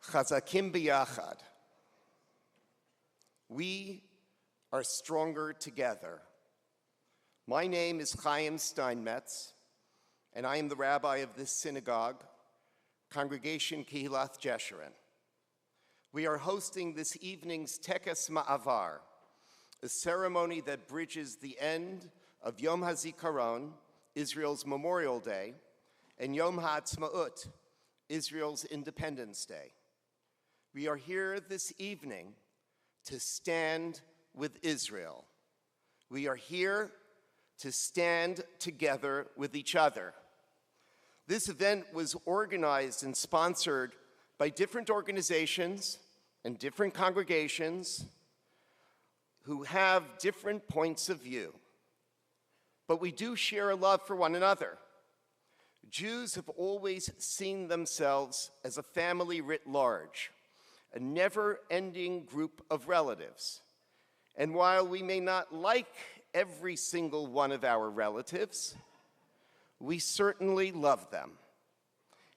Hazikaron. We are stronger together. My name is Chaim Steinmetz, and I am the rabbi of this synagogue, Congregation Kehilath Jeshurun. We are hosting this evening's Tekes Ma'avar, a ceremony that bridges the end of Yom Hazikaron, Israel's Memorial Day, and Yom HaAtzmaut, Israel's Independence Day. We are here this evening to stand with Israel. We are here to stand together with each other. This event was organized and sponsored by different organizations and different congregations who have different points of view. But we do share a love for one another. Jews have always seen themselves as a family writ large, a never-ending group of relatives. And while we may not like every single one of our relatives, we certainly love them.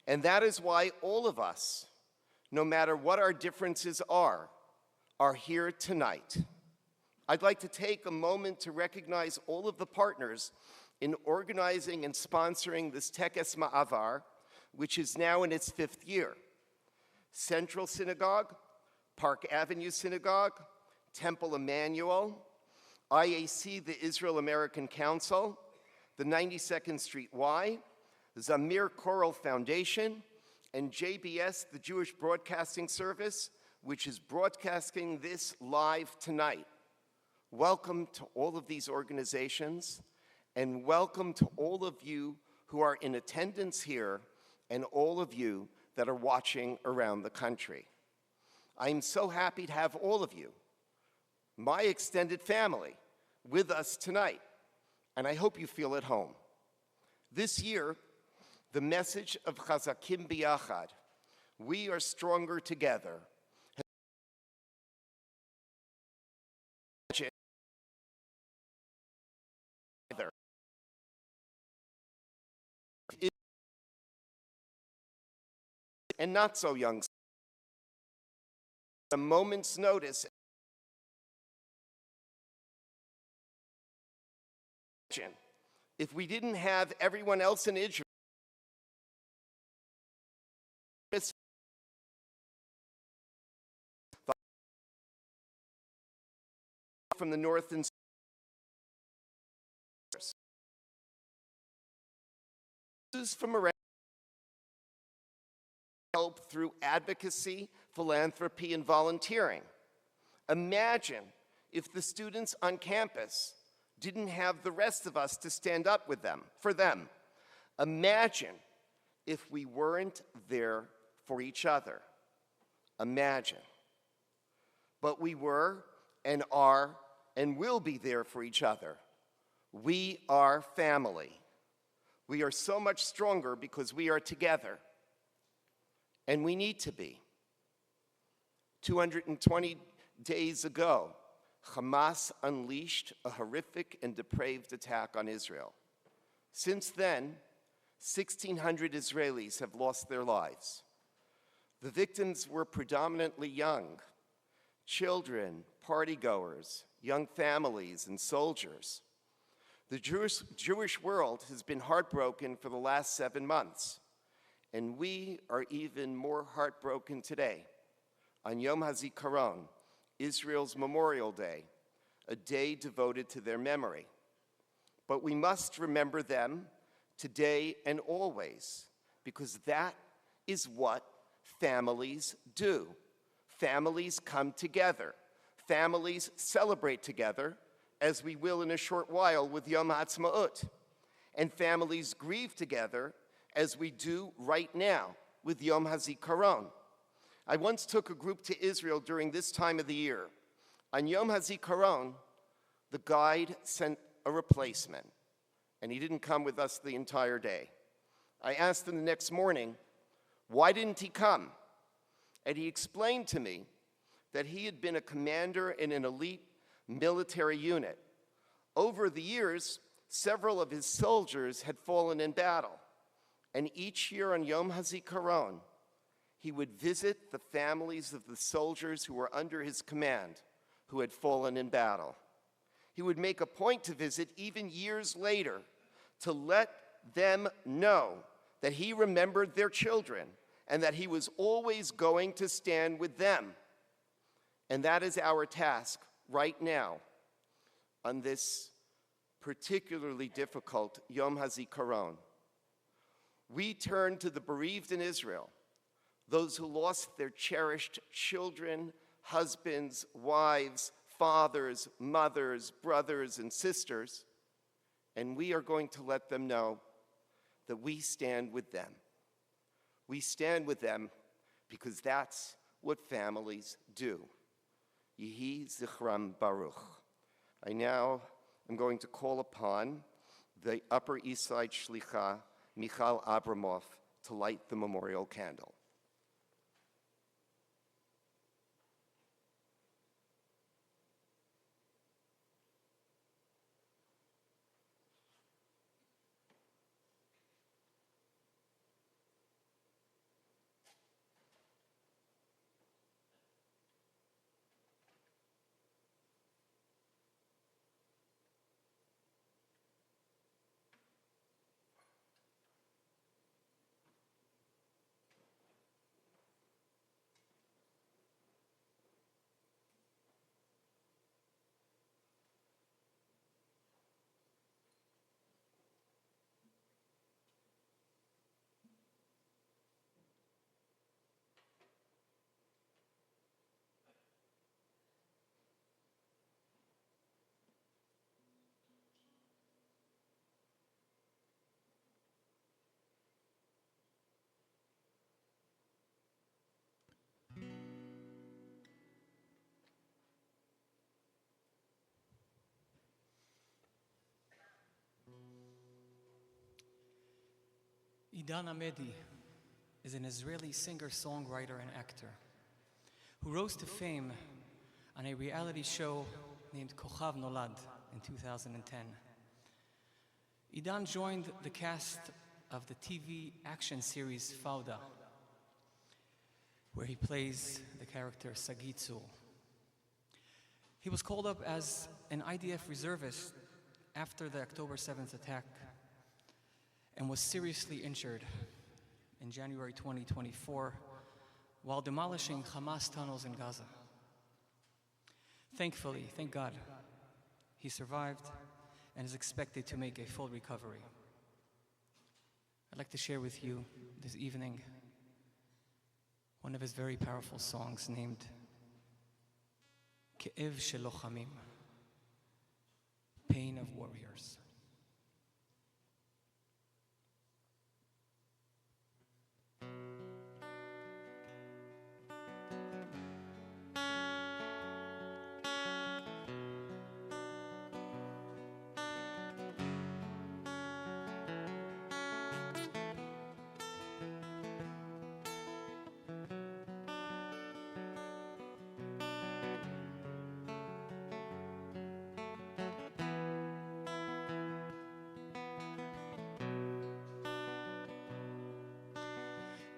And that is why all of us, no matter what our differences are here tonight. I'd like to take a moment to recognize all of the partners in organizing and sponsoring this Tekes Ma'avar, which is now in its 5th year. Central Synagogue, Park Avenue Synagogue, Temple Emmanuel, IAC, the Israel American Council, the 92nd Street Y, Zamir Choral Foundation, and JBS, the Jewish Broadcasting Service, which is broadcasting this live tonight. Welcome to all of these organizations, and welcome to all of you who are in attendance here and all of you that are watching around the country. I'm so happy to have all of you, my extended family, with us tonight, and I hope you feel at home. This year, the message of Chazakim B'Yachad, we are stronger together, and not so young, a moment's notice. If we didn't have everyone else in Israel from the north and south, from around, help through advocacy, philanthropy, and volunteering. Imagine if the students on campus didn't have the rest of us to stand up with them, for them. Imagine if we weren't there for each other. Imagine. But we were and are and will be there for each other. We are family. We are so much stronger because we are together. And we need to be. 220 days ago, Hamas unleashed a horrific and depraved attack on Israel. Since then, 1,600 Israelis have lost their lives. The victims were predominantly young, children, partygoers, young families, and soldiers. The Jewish world has been heartbroken for the last 7 months, and we are even more heartbroken today on Yom HaZikaron, Israel's Memorial Day, a day devoted to their memory. But we must remember them today and always, because that is what families do. Families come together. Families celebrate together, as we will in a short while with Yom HaAtzmaut. And families grieve together, as we do right now with Yom HaZikaron. I once took a group to Israel during this time of the year. On Yom HaZikaron, the guide sent a replacement, and he didn't come with us the entire day. I asked him the next morning, why didn't he come? And he explained to me that he had been a commander in an elite military unit. Over the years, several of his soldiers had fallen in battle, and each year on Yom HaZikaron, he would visit the families of the soldiers who were under his command, who had fallen in battle. He would make a point to visit even years later to let them know that he remembered their children and that he was always going to stand with them. And that is our task right now on this particularly difficult Yom Hazikaron. We turn to the bereaved in Israel, those who lost their cherished children, husbands, wives, fathers, mothers, brothers, and sisters, and we are going to let them know that we stand with them. We stand with them because that's what families do. Yehi Zichram Baruch. I now am going to call upon the Upper East Side Shlicha, Michal Abramov, to light the memorial candle. Idan Amedi is an Israeli singer-songwriter and actor who rose to fame on a reality show named Kochav Nolad in 2010. Idan joined the cast of the TV action series Fauda, where he plays the character Sagitsul. He was called up as an IDF reservist after the October 7th attack and was seriously injured in January 2024 while demolishing Hamas tunnels in Gaza. Thankfully, thank God, he survived and is expected to make a full recovery. I'd like to share with you this evening one of his very powerful songs named Ke'ev Shel Lochamim, Pain of Warriors.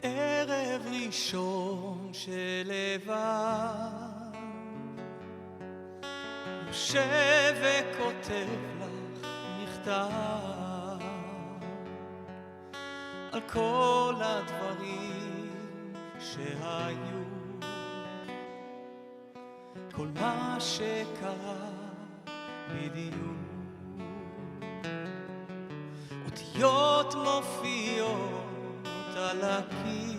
ערב ראשון שלבד יושב וכותב לך מכתב על כל הדברים שהיו, כל מה שקרה בדיוק, אותיות מופיעות על הקיר,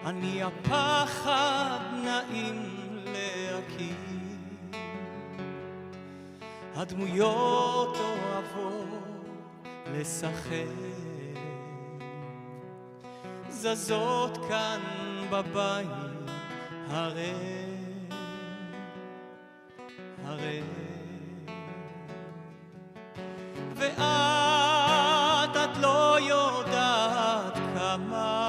אני הפחד נעים להכיר, הדמויות אוהבות לשחק, זזות כאן בבית הריק, ואת לא יודעת כמה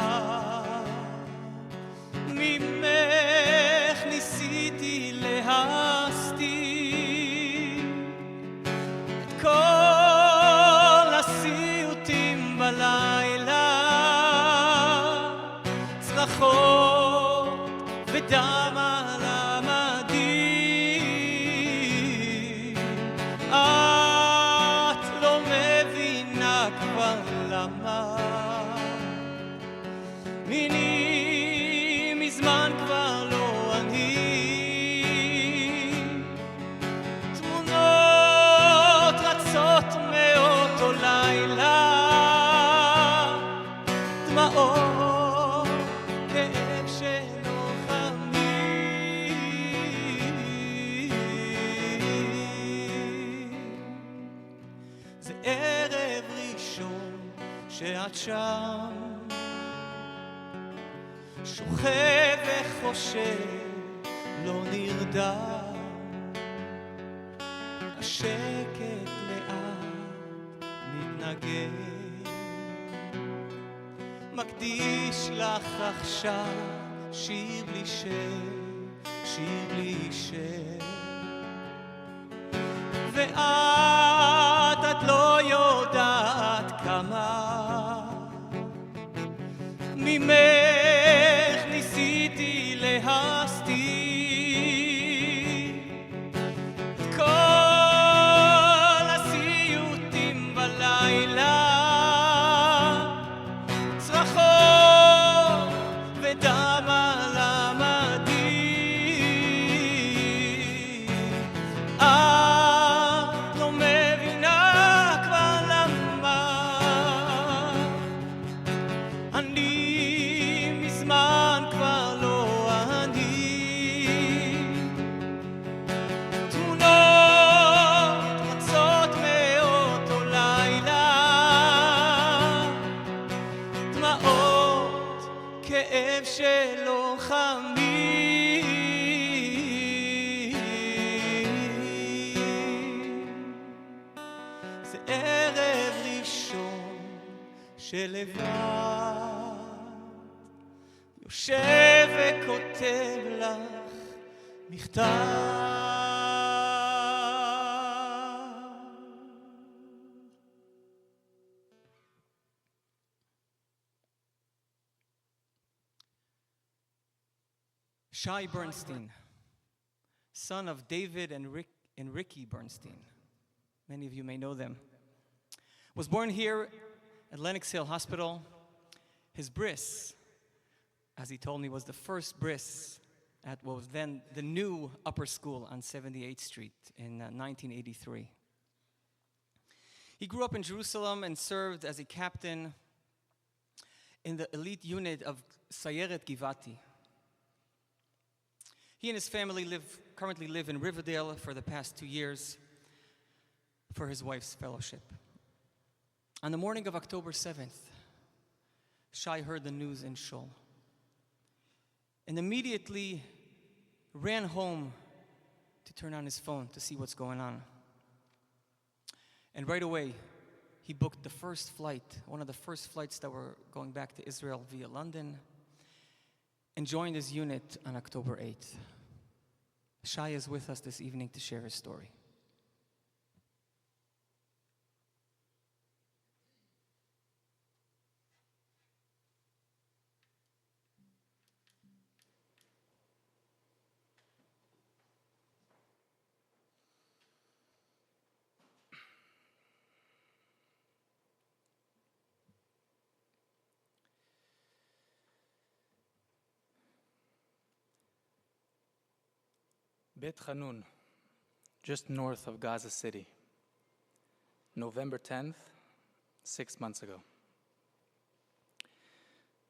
ממך ניסיתי להסתיר את כל הסיוטים בלילה ודם על המדים. את לא מבינה כבר למה מיני מזמן כבר לא אני. תמונות רצות מאותו לילה, דמעות כאב שלא חמים. זה ערב ראשון שאת שם, שוכב וחושב, לא נרדם. השקט לאט מתנגן, מקדיש לך עכשיו שיר בלי שם, שיר בלי שם. ואת לא יודעת כמה ממך ניסיתי להסתיר את כל הסיוטים בלילה, צרחות ודם על המדים. את לא מבינה כבר למה אני מזמן כבר לא אני. תמונות רצות מאותו לילה, דמעות כאב שלא חמים. זה ערב ראשון שלבד יושב וכותב לך מכתב. Shai Bernstein, son of David and Ricky Bernstein, many of you may know them, was born here at Lenox Hill Hospital. His bris, as he told me, was the first bris at what was then the new upper school on 78th Street in 1983. He grew up in Jerusalem and served as a captain in the elite unit of Sayeret Givati. He and his family currently live in Riverdale for the past 2 years for his wife's fellowship. On the morning of October 7th, Shai heard the news in Shul and immediately ran home to turn on his phone to see what's going on. And right away, he booked the first flight, one of the first flights that were going back to Israel via London, and joined his unit on October 8th. Shai is with us this evening to share his story. Bet Hanun, just north of Gaza City. November 10th, 6 months ago.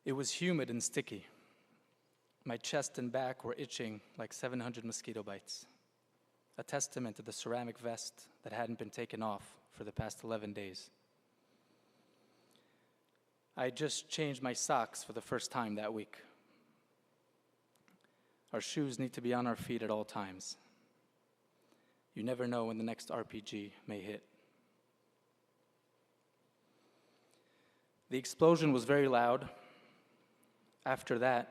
It was humid and sticky. My chest and back were itching like 700 mosquito bites, a testament to the ceramic vest that hadn't been taken off for the past 11 days. I had just changed my socks for the first time that week. Our shoes need to be on our feet at all times. You never know when the next RPG may hit. The explosion was very loud. After that,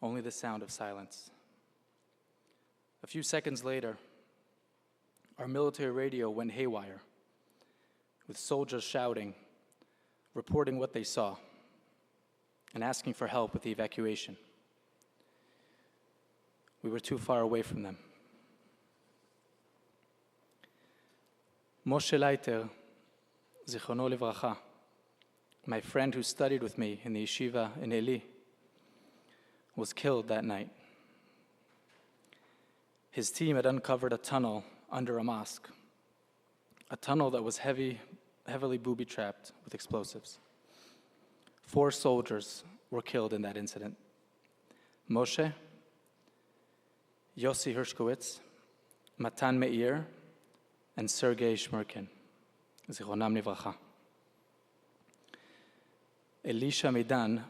only the sound of silence. A few seconds later, our military radio went haywire, with soldiers shouting, reporting what they saw, and asking for help with the evacuation. We were too far away from them. Moshe Leiter, Zichrono Livracha, my friend who studied with me in the yeshiva in Eli, was killed that night. His team had uncovered a tunnel under a mosque, a tunnel that was heavily booby-trapped with explosives. 4 soldiers were killed in that incident. Moshe, Yossi Hershkowitz, Matan Meir, and Sergei Shmerkin, Zichronam Livracha. Elisha Meidan,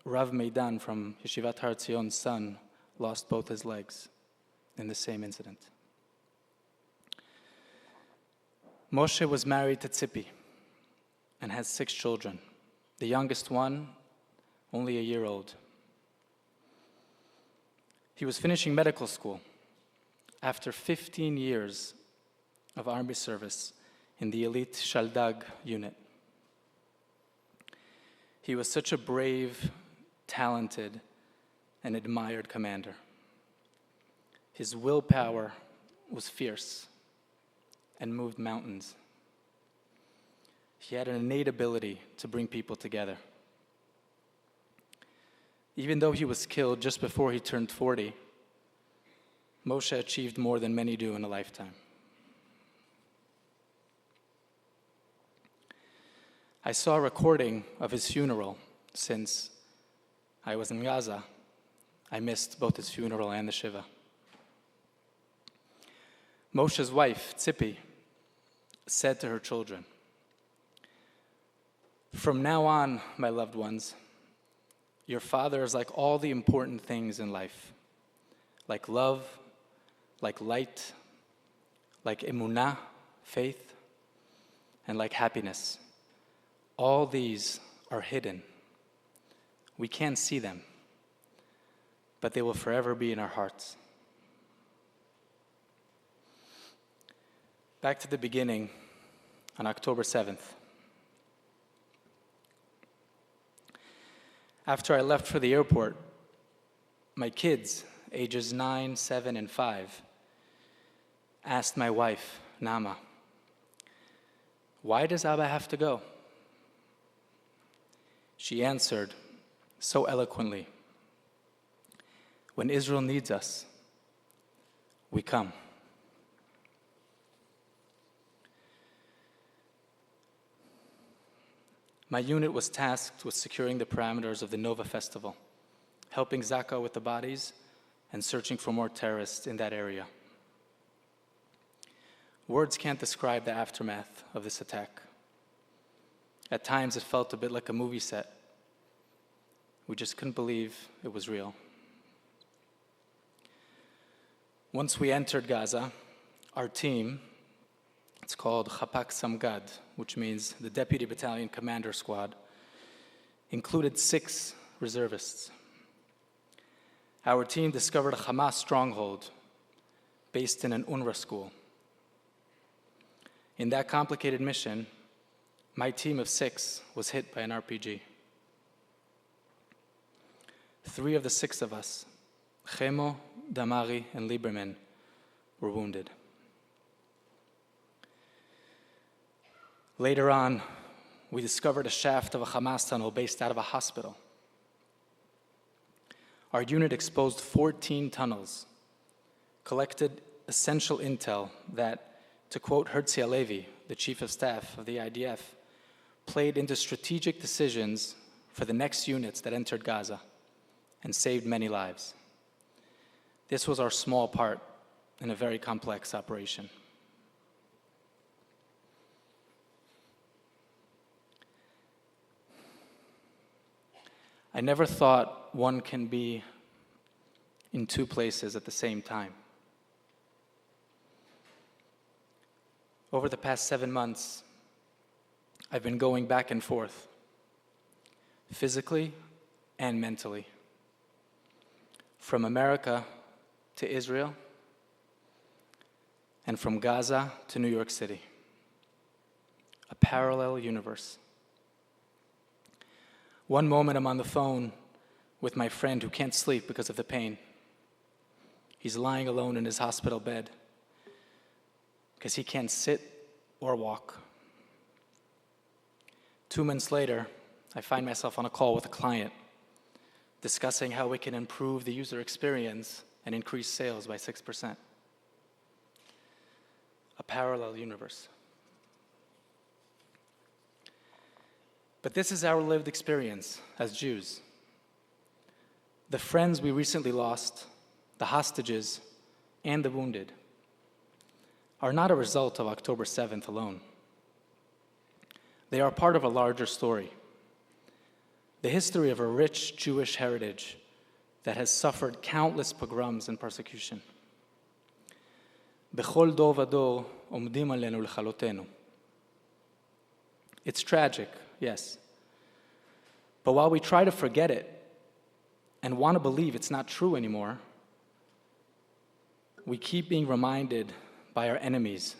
Rav Meidan from Yeshivat Har Tzion's son, lost both his legs in the same incident. Moshe was married to Tzipi and has 6 children, the youngest one only a year old. He was finishing medical school after 15 years of army service in the elite Shaldag unit. He was such a brave, talented, and admired commander. His willpower was fierce and moved mountains. He had an innate ability to bring people together. Even though he was killed just before he turned 40, Moshe achieved more than many do in a lifetime. I saw a recording of his funeral. Since I was in Gaza, I missed both his funeral and the Shiva. Moshe's wife, Tzipi, said to her children, "From now on, my loved ones, your father is like all the important things in life, like love, like light, like emunah, faith, and like happiness. All these are hidden. We can't see them, but they will forever be in our hearts." Back to the beginning, on October 7th. After I left for the airport, my kids, ages 9, 7, and 5, asked my wife, Nama, "Why does Abba have to go?" She answered so eloquently, "When Israel needs us, we come." My unit was tasked with securing the parameters of the Nova Festival, helping Zaka with the bodies, and searching for more terrorists in that area. Words can't describe the aftermath of this attack. At times, it felt a bit like a movie set. We just couldn't believe it was real. Once we entered Gaza, our team, it's called Chapak Samgad, which means the Deputy Battalion Commander Squad, included 6 reservists. Our team discovered a Hamas stronghold based in an UNRWA school. In that complicated mission, my team of 6 was hit by an RPG. 3 of the 6 of us, Chemo, Damari, and Lieberman, were wounded. Later on, we discovered a shaft of a Hamas tunnel based out of a hospital. Our unit exposed 14 tunnels, collected essential intel that, to quote Herzi Halevi, the chief of staff of the IDF, played into strategic decisions for the next units that entered Gaza and saved many lives. This was our small part in a very complex operation. I never thought one can be in 2 places at the same time. Over the past 7 months, I've been going back and forth, physically and mentally, from America to Israel, and from Gaza to New York City, a parallel universe. One moment I'm on the phone with my friend who can't sleep because of the pain. He's lying alone in his hospital bed because he can't sit or walk. 2 months later, I find myself on a call with a client discussing how we can improve the user experience and increase sales by 6%. A parallel universe. But this is our lived experience as Jews. The friends we recently lost, the hostages, and the wounded are not a result of October 7th alone. They are part of a larger story, the history of a rich Jewish heritage that has suffered countless pogroms and persecution. Bechol dor vador omdim alenu lechalotenu. It's tragic, yes. But while we try to forget it and want to believe it's not true anymore, we keep being reminded by our enemies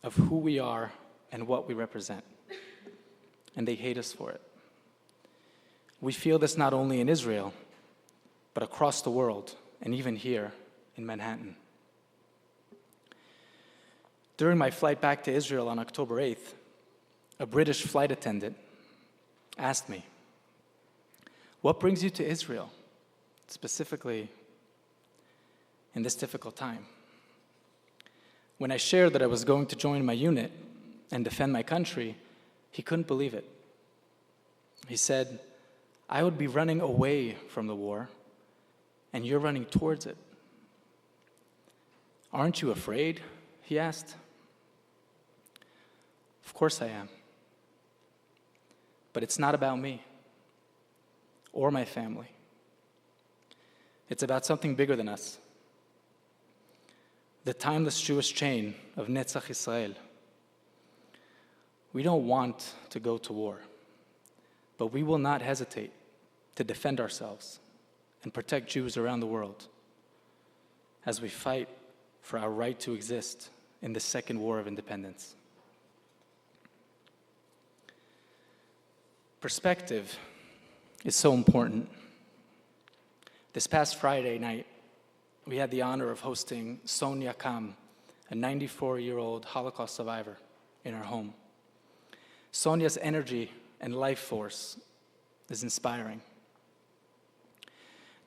of who we are and what we represent. And they hate us for it. We feel this not only in Israel, but across the world, and even here in Manhattan. During my flight back to Israel on October 8th, a British flight attendant asked me, "What brings you to Israel, specifically in this difficult time?" When I shared that I was going to join my unit and defend my country, he couldn't believe it. He said, "I would be running away from the war, and you're running towards it. Aren't you afraid?" he asked. Of course I am. But it's not about me or my family. It's about something bigger than us. The timeless Jewish chain of Netzach Israel. We don't want to go to war, but we will not hesitate to defend ourselves and protect Jews around the world as we fight for our right to exist in the second war of independence. Perspective is so important. This past Friday night, we had the honor of hosting Sonia Kam, a 94-year-old Holocaust survivor, in our home. Sonia's energy and life force is inspiring.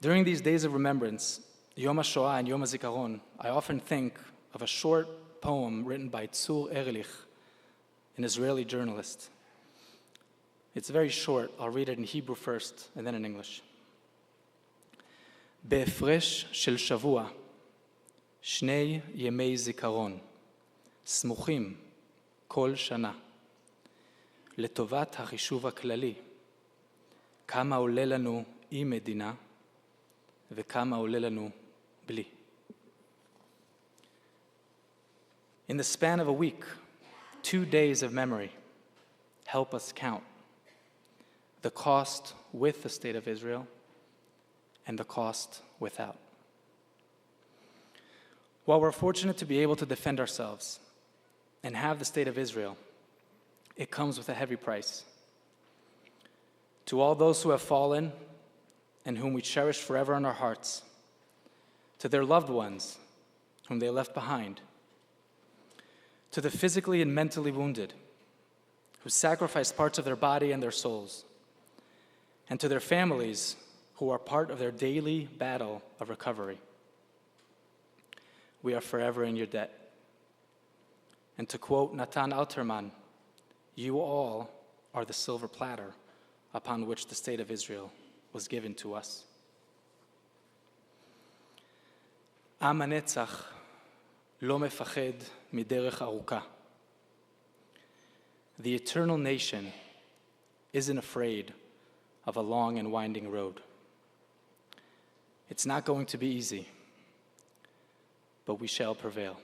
During these days of remembrance, Yom HaShoah and Yom Hazikaron, I often think of a short poem written by Tzur Ehrlich, an Israeli journalist. It's very short. I'll read it in Hebrew first and then in English. בהפרש של שבוע, שני ימי זיכרון, סמוכים כל שנה, לטובת החישוב הכללי, כמה עולה לנו עם מדינה, וכמה עולה לנו בלי. In the span of a week, 2 days of memory help us count the cost with the state of Israel and the cost without. While we're fortunate to be able to defend ourselves and have the state of Israel, it comes with a heavy price. To all those who have fallen and whom we cherish forever in our hearts, to their loved ones whom they left behind, to the physically and mentally wounded who sacrificed parts of their body and their souls, and to their families who are part of their daily battle of recovery. We are forever in your debt. And to quote Natan Alterman, you all are the silver platter upon which the state of Israel was given to us. עם הנצח לא מפחד מדרך ארוכה. The eternal nation isn't afraid of a long and winding road. It's not going to be easy, but we shall prevail.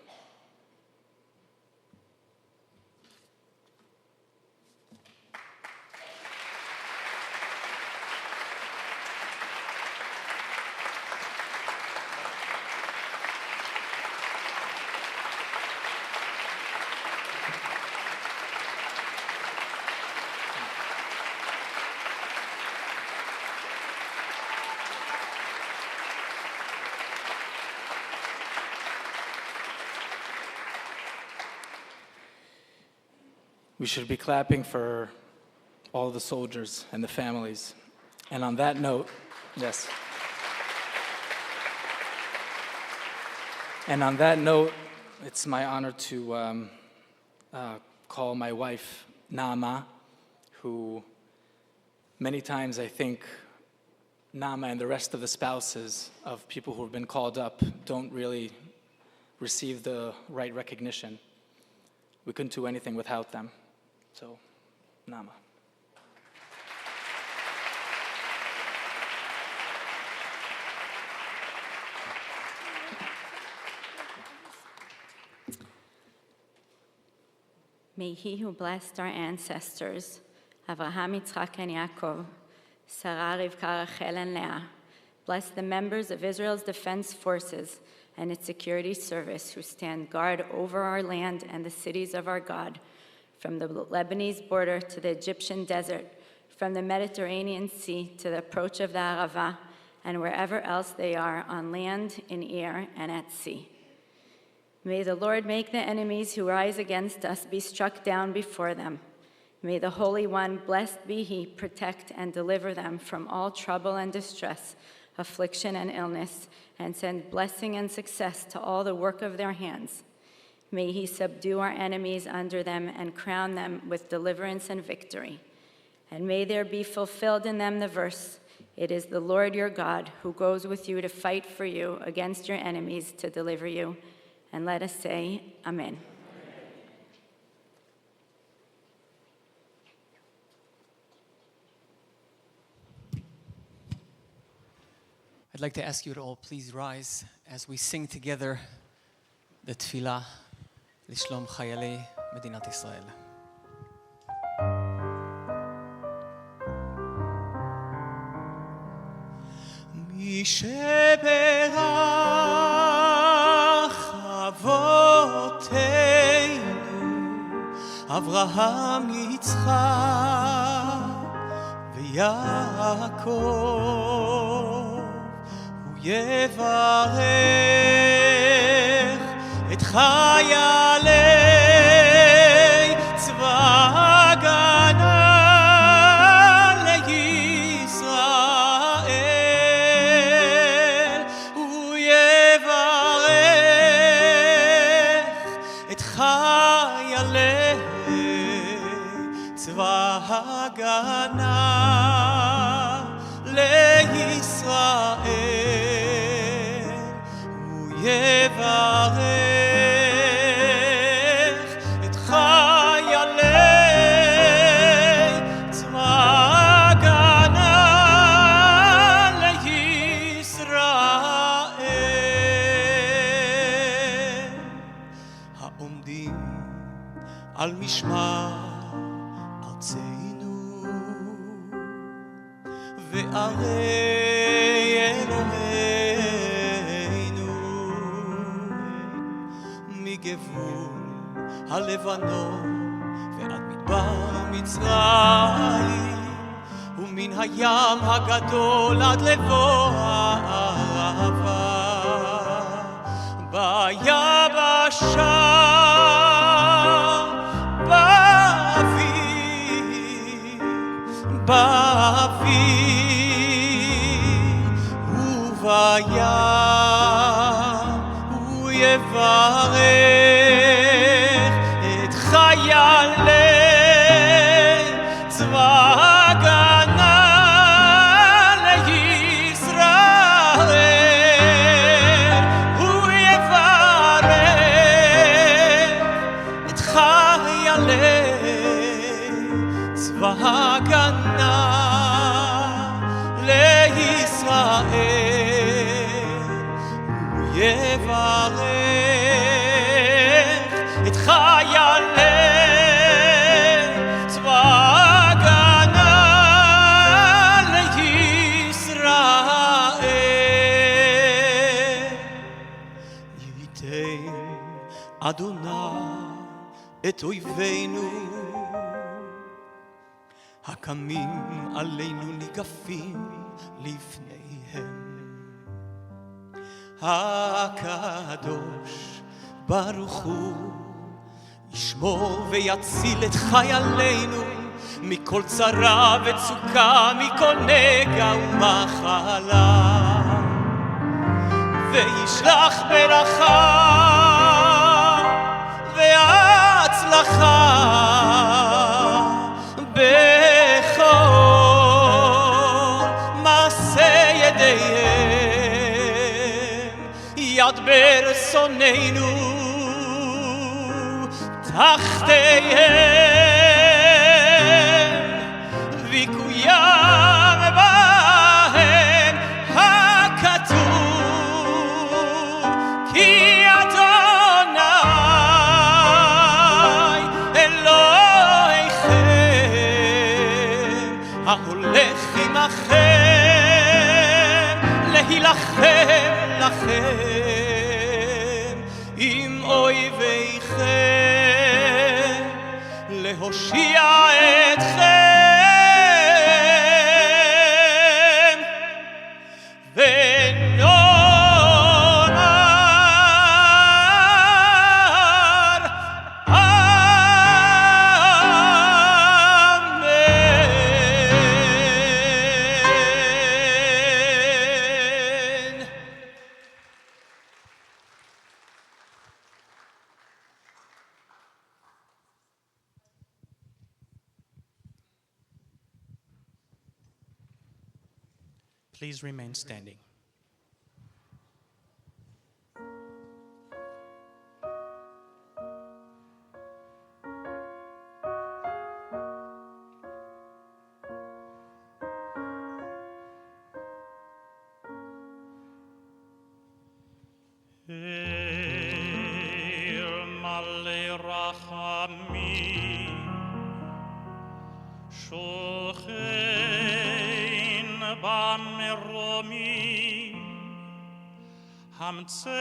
We should be clapping for all the soldiers and the families. And on that note, yes. And on that note, it's my honor to call my wife, Naama, who many times I think Naama and the rest of the spouses of people who have been called up don't really receive the right recognition. We couldn't do anything without them. So, Naama. May he who blessed our ancestors, Avraham, Yitzchak, and Yaakov, Sarah, Rivka, Rachel, and Leah, bless the members of Israel's defense forces and its security service who stand guard over our land and the cities of our God, from the Lebanese border to the Egyptian desert, from the Mediterranean Sea to the approach of the Arava, and wherever else they are on land, in air, and at sea. May the Lord make the enemies who rise against us be struck down before them. May the Holy One, blessed be he, protect and deliver them from all trouble and distress, affliction and illness, and send blessing and success to all the work of their hands. May he subdue our enemies under them and crown them with deliverance and victory. And may there be fulfilled in them the verse, "It is the Lord your God who goes with you to fight for you against your enemies to deliver you." And let us say, Amen. I'd like to ask you to all please rise as we sing together the Tefillah Lishlom Chayalei Medinat Israel. מי שברך אבותינו, אברהם, יצחק ויעקב, הוא יברך את חיילי צבא ההגנה לישראל. הוא יברך את חיילי צבא ההגנה לישראל. הוא יברך את חיילי צבא ההגנה לישראל. העומדים על משמר ארצנו וערי אלוהינו, מגבול הלבנון ועד מדבר מצרים, ומן הים הגדול עד לבוא הערבה, ביבשה, באוויר ובים, הוא יברך את חיילי צבא ההגנה לישראל. הוא יברך את חיילי צבא ההגנה לישראל. הוא יברך את חיילי צבא ההגנה לישראל. ייתן אדוני את אויבינו הקמים עלינו ניגפים לפניהם. הקדוש ברוך הוא ישמור ויציל את חיילינו מכל צרה וצוקה, מכל נגע ומחלה, וישלח ברכה והצלחה בכל מעשה ידיהם, ידבר שונאינו תחתיהם, ויקוים בהם הכתוב, כי אדוני אלוהיכם ההולך עמכם להילחם לכם עם אויביכם, להושיע אתכם ונאמר אמן. Please remain standing. המצא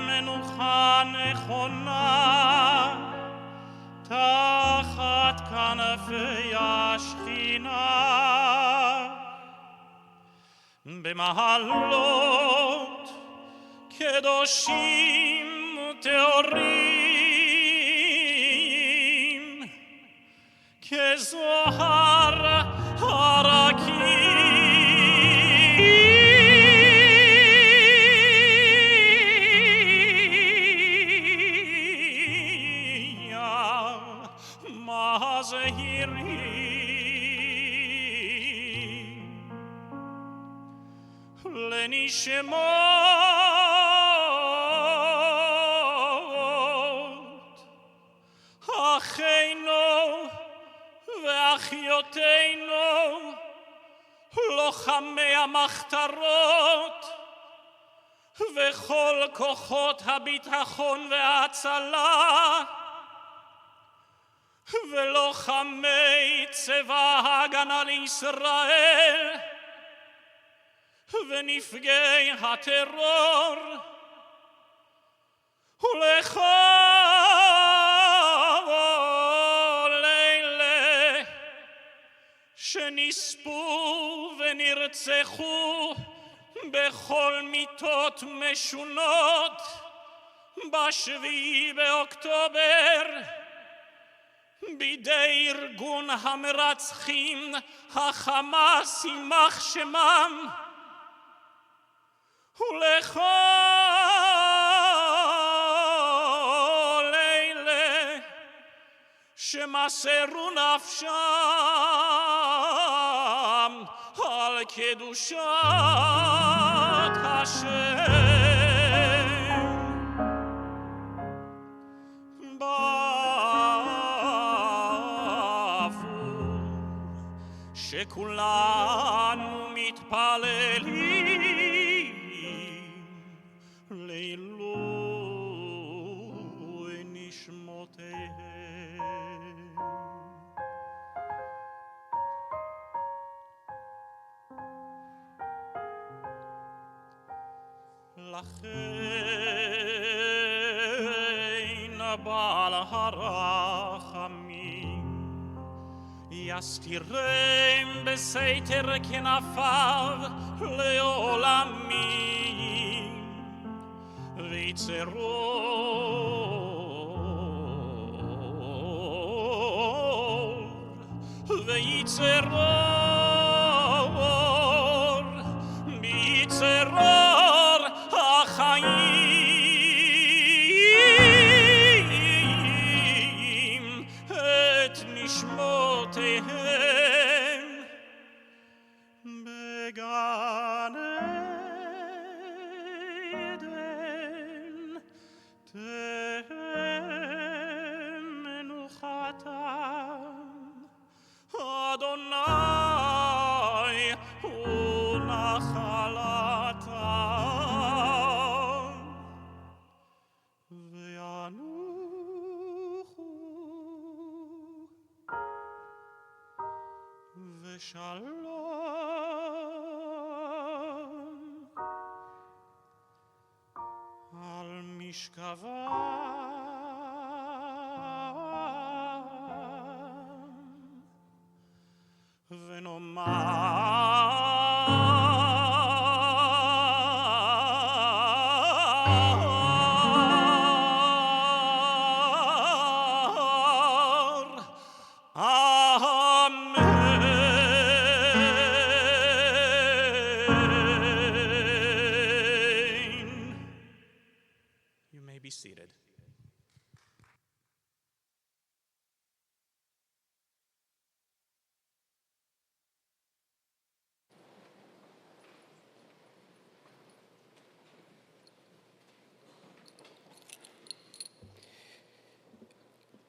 מנוחה נכונה תחת כנפי השכינה, במעלות קדושים וטהורים, כזוהר הרקיע. לנשמות אחינו ואחיותינו לוחמי המחתרות וכל כוחות הביטחון וההצלה ולוחמי צבא ההגנה לישראל ונפגעי הטרור ולכל אלה שנספו ונרצחו בכל מיתות משונות ב7 באוקטובר בידי ארגון המרצחים החמאס יימח שמם, ולכל אלה שמסרו נפשם על קדושת השם. בעבור שכולנו מתפללים לעילוי נשמותיהם. לכן בעל הרחמים יסתירם בסתר כנפיו לעולמים ויצרו ויצרור ביצרור החיים את נשמותיהם בגן עדן תהא מנוחתם אדוני הוא נחלתם וינוחו ושלום על משכבם ונאמר amen. You may be seated.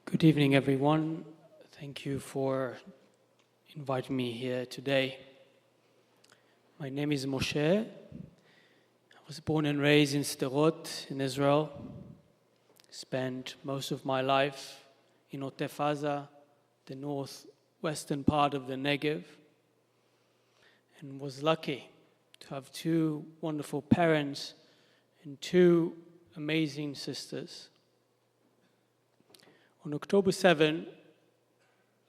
Good evening, everyone. Thank you for inviting me here today. My name is Moshe. I was born and raised in Sderot in Israel. Spent most of my life in Otef Aza, the northwestern part of the Negev, and was lucky to have two wonderful parents and two amazing sisters. On October 7,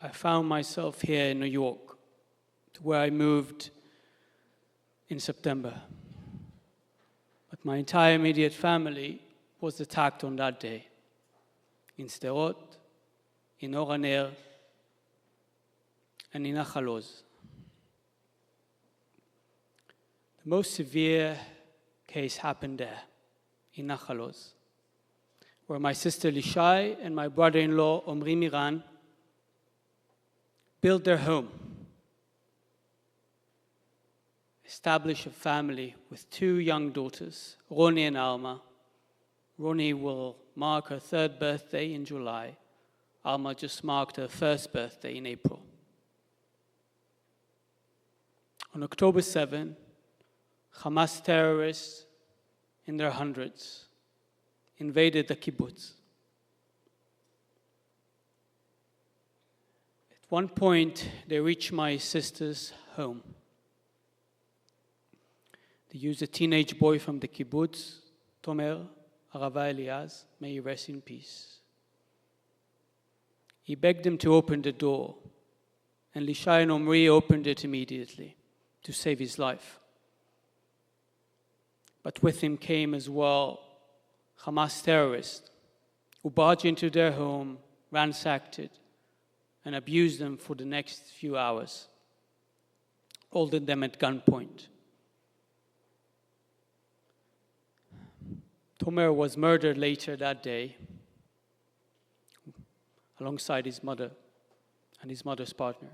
I found myself here in New York, to where I moved in September. But my entire immediate family was attacked on that day, in Sderot, in Or HaNer, and in Nachal Oz. The most severe case happened there, in Nachal Oz, where my sister Lishai and my brother-in-law Omri Miran built their home, established a family with two young daughters, Roni and Alma. Roni will mark her third birthday in July. Alma just marked her first birthday in April. On October 7, Hamas terrorists in their hundreds invaded the kibbutz. At one point, they reached my sister's home. They used a teenage boy from the kibbutz, Tomer Arava Eliaz, may he rest in peace. He begged them to open the door, and Lishai and Omri opened it immediately to save his life. But with him came as well Hamas terrorists who barged into their home, ransacked it, and abused them for the next few hours, holding them at gunpoint. Tomer was murdered later that day alongside his mother and his mother's partner.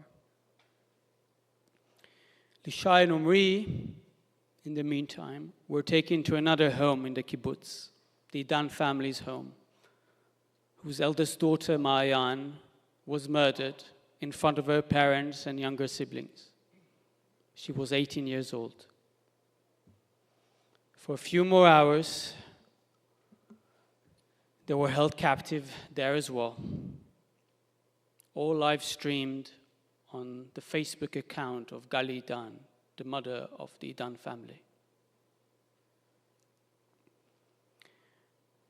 Lishai and Omri, in the meantime, were taken to another home in the kibbutz, the Dan family's home, whose eldest daughter, Maayan, was murdered in front of her parents and younger siblings. She was 18 years old. For a few more hours, they were held captive there as well, all live streamed on the Facebook account of Gali Dan, the mother of the Dan family.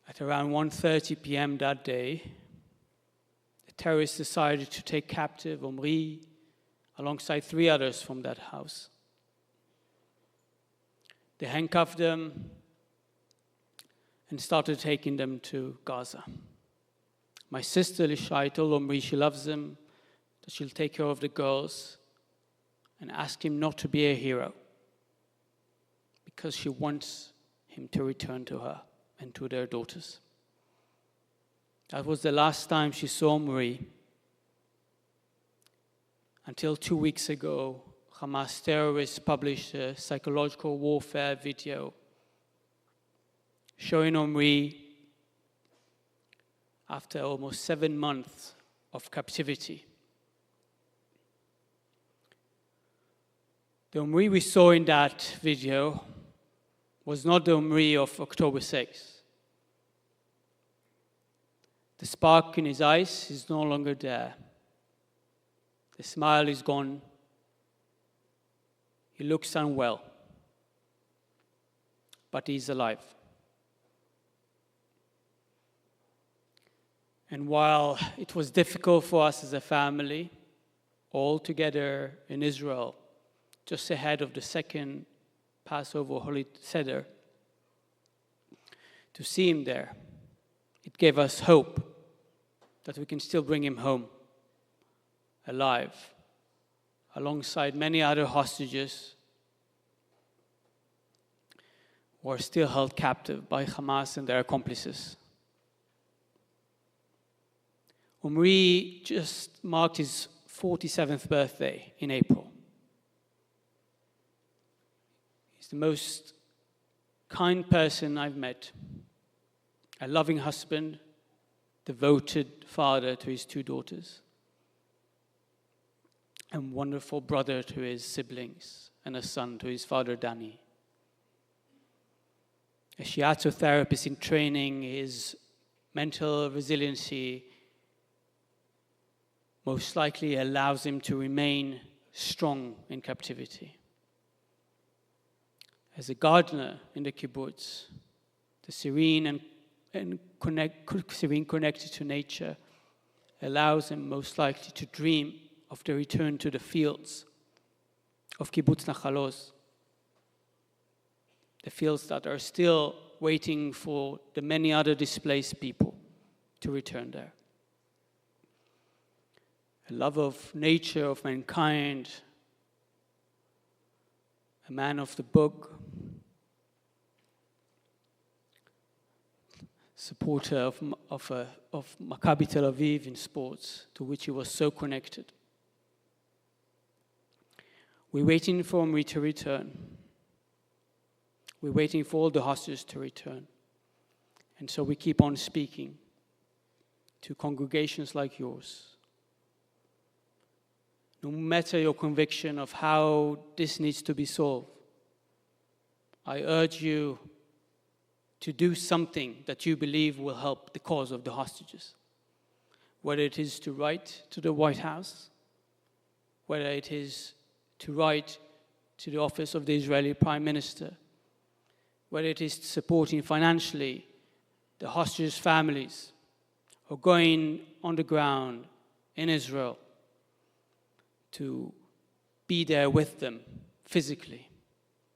At around 1:30 p.m. that day, the terrorists decided to take captive Omri alongside 3 others from that house. They handcuffed them and started taking them to Gaza. My sister Lishai told Omri she loves him, that she'll take care of the girls and ask him not to be a hero because she wants him to return to her and to their daughters. That was the last time she saw Marie until 2 weeks ago. Hamas terrorists published a psychological warfare video showing Omri after almost 7 months of captivity. The Omri we saw in that video was not the Omri of October 6th. The spark in his eyes is no longer there. The smile is gone. He looks unwell, but he's alive. And while it was difficult for us as a family, all together in Israel, just ahead of the second Passover Holy Seder, to see him there, it gave us hope that we can still bring him home, alive, alongside many other hostages who are still held captive by Hamas and their accomplices. Omri just marked his 47th birthday in April. He's the most kind person I've met, a loving husband, devoted father to his 2 daughters, and wonderful brother to his siblings, and a son to his father, Danny. A shiatsu therapist in training, his mental resiliency most likely allows him to remain strong in captivity. As a gardener in the kibbutz, the serene serene connected to nature allows him most likely to dream of the return to the fields of kibbutz Nachalos, the fields that are still waiting for the many other displaced people to return there. A love of nature, of mankind, a man of the book, supporter of Maccabi Tel Aviv in sports, to which he was so connected. We're waiting for Omri to return. We're waiting for all the hostages to return. And so we keep on speaking to congregations like yours. No matter your conviction of how this needs to be solved, I urge you to do something that you believe will help the cause of the hostages. Whether it is to write to the White House, whether it is to write to the office of the Israeli Prime Minister, whether it is supporting financially the hostages' families, or going on the ground in Israel to be there with them physically.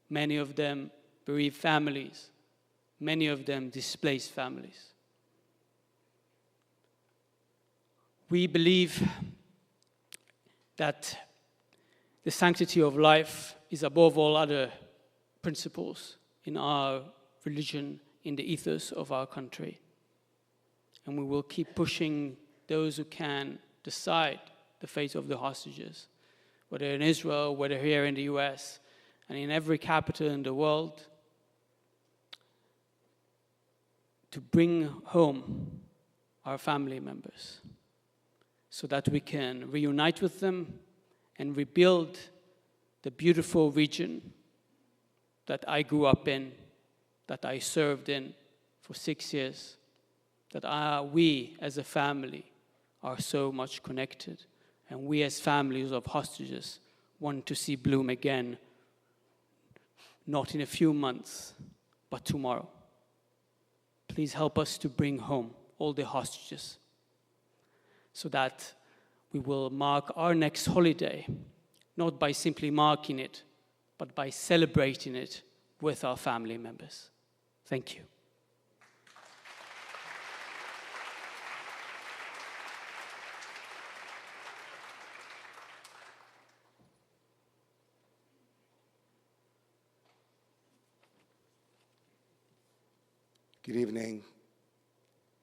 Many of them bereaved families, many of them displaced families. We believe that the sanctity of life is above all other principles in our religion, in the ethos of our country. And we will keep pushing those who can decide the fate of the hostages, whether in Israel, whether here in the US, and in every capital in the world, to bring home our family members so that we can reunite with them and rebuild the beautiful region that I grew up in, that I served in for 6 years, that we as a family are so much connected, and we as families of hostages want to see bloom again, not in a few months, but tomorrow. Please help us to bring home all the hostages so that we will mark our next holiday, not by simply marking it, but by celebrating it with our family members. Thank you. Good evening.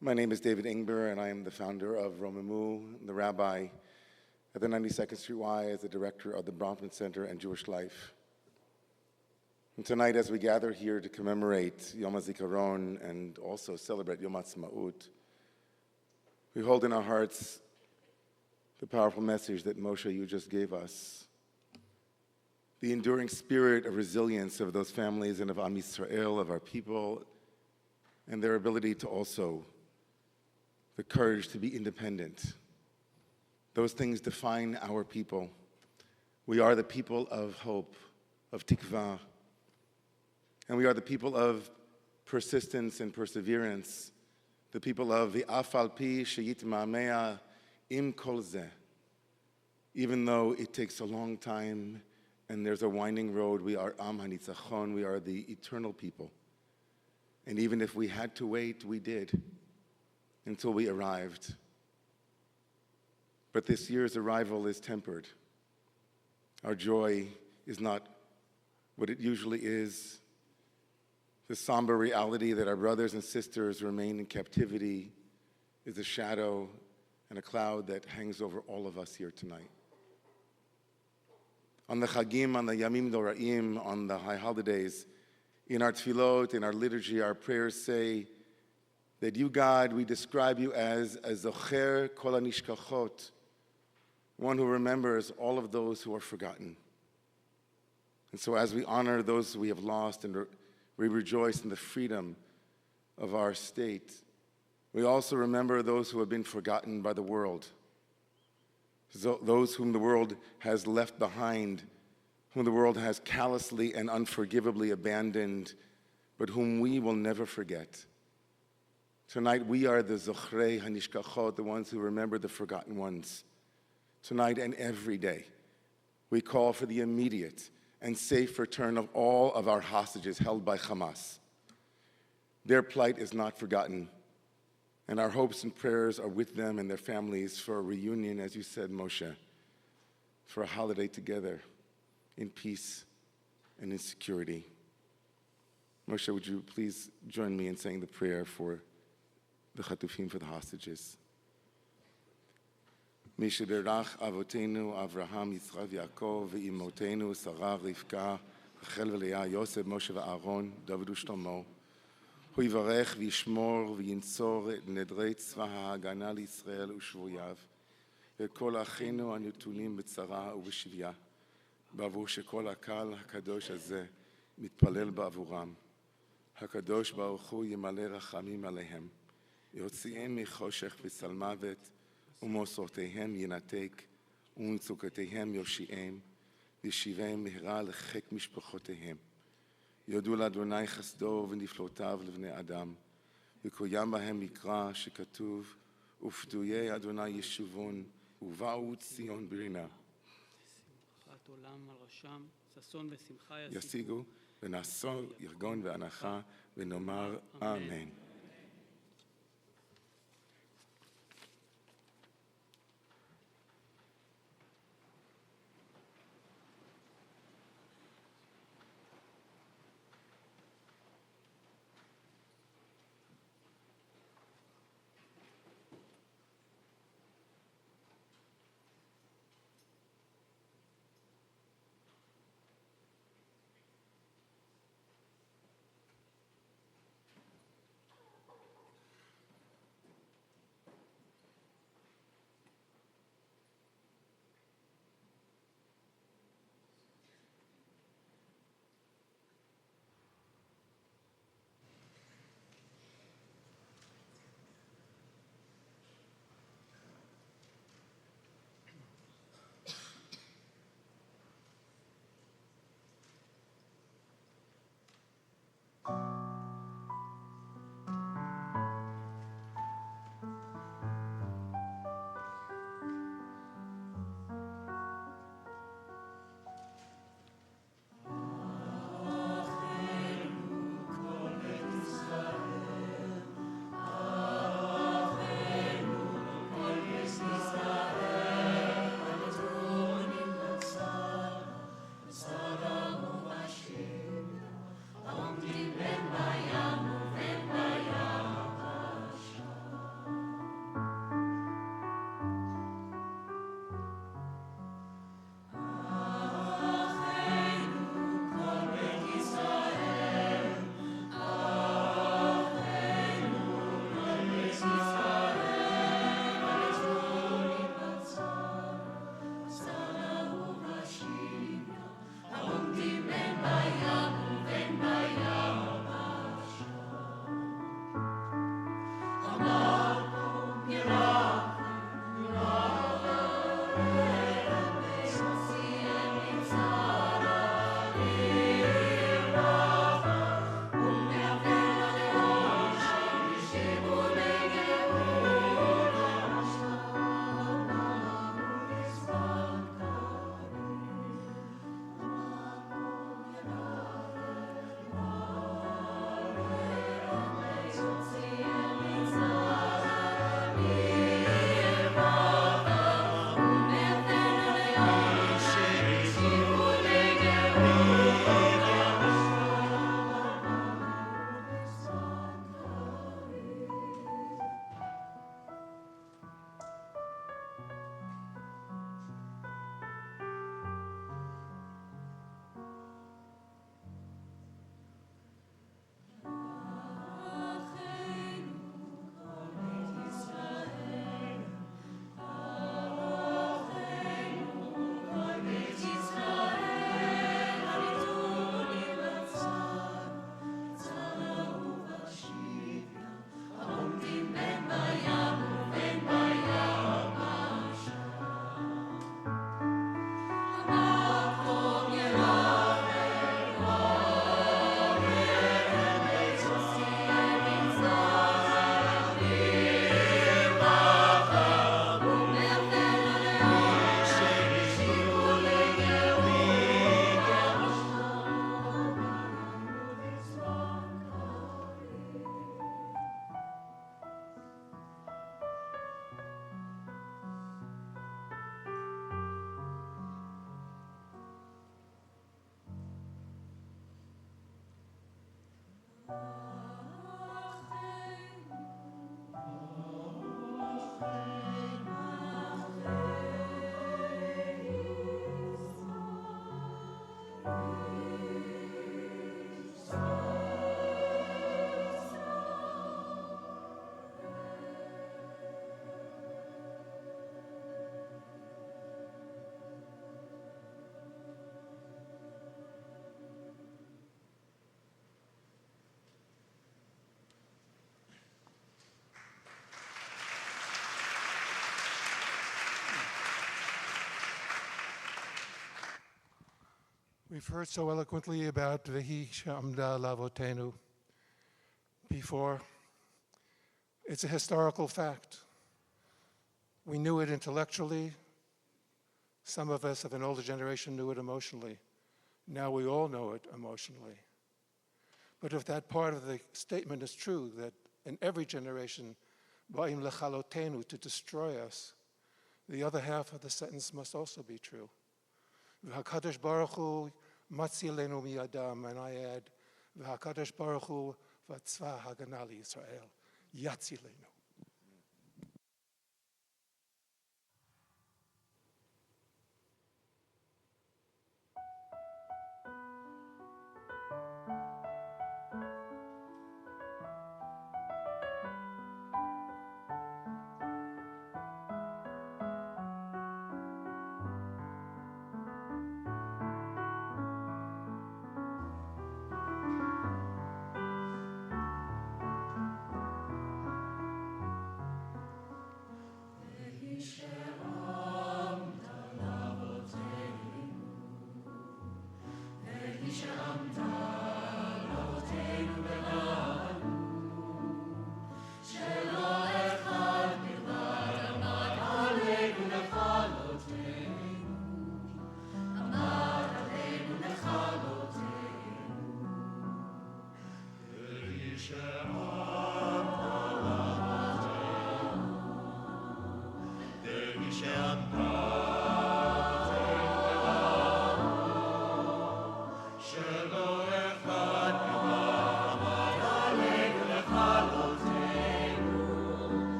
My name is David Ingber, and I am the founder of Romemu, the rabbi at the 92nd Street Y as the director of the Bronfman Center and Jewish Life. And tonight, as we gather here to commemorate Yom Hazikaron and also celebrate Yom Ha'atzmaut, we hold in our hearts the powerful message that Moshe, you just gave us. The enduring spirit of resilience of those families and of Am Yisrael, of our people, and their ability to also, the courage to be independent. Those things define our people. We are the people of hope, of tikva, and we are the people of persistence and perseverance, the people of v'afal pi sheyitma'amea im kol zeh. Even though it takes a long time and there's a winding road, we are Am HaNitzachon, we are the eternal people. And even if we had to wait, we did, until we arrived. But this year's arrival is tempered. Our joy is not what it usually is. The somber reality that our brothers and sisters remain in captivity is a shadow and a cloud that hangs over all of us here tonight. On the Chagim, on the Yamim Noraim, on the high holidays, in our tefillot, in our liturgy, our prayers say that you, God, we describe you as a zocher kol hanishkachot, one who remembers all of those who are forgotten. And so as we honor those we have lost and we rejoice in the freedom of our state, we also remember those who have been forgotten by the world, those whom the world has left behind, whom the world has callously and unforgivably abandoned, but whom we will never forget. Tonight we are the Zochrei HaNishkachot, the ones who remember the forgotten ones. Tonight and every day, we call for the immediate and safe return of all of our hostages held by Hamas. Their plight is not forgotten, and our hopes and prayers are with them and their families for a reunion, as you said, Moshe, for a holiday together in peace and in security. Moshe, would you please join me in saying the prayer for the Chatufim, for the hostages? משברך אבותינו אברהם, יצחק ויעקב ואימותינו שרה, רבקה, רחל ולאה, יוסף, משה ואהרון, דוד ושלמה, הוא יברך וישמור וינצור את נדרי צבא ההגנה לישראל ושבוייו, ואת כל אחינו הנתונים בצרה ובשביה, בעבור שכל הקהל הקדוש הזה מתפלל בעבורם. הקדוש ברוך הוא ימלא רחמים עליהם, יוציאם מחושך וצל מוות, ומסורתיהם ינתק, ומצוקותיהם יושיעם, וישיבם מהרה לחיק משפחותיהם. יודו לאדוני חסדו ונפלאותיו לבני אדם, וקוים בהם מקרא שכתוב, ופדויי אדוני ישובון, ובאו ציון ברינה. שמחת עולם על ראשם, ששון ושמחה ישיגו, ונעשו ירגון והנחה, ונאמר אמן. We've heard so eloquently about Vehi Shamda Lavotenu before. It's a historical fact. We knew it intellectually. Some of us of an older generation knew it emotionally. Now we all know it emotionally. But if that part of the statement is true, that in every generation, Ba'im lechalotenu, to destroy us, the other half of the sentence must also be true. V'hakadosh Baruch Hu matzilenu miyadam, and I add, V'hakadosh Baruch Hu v'tzva hagana Yisrael yatzilenu.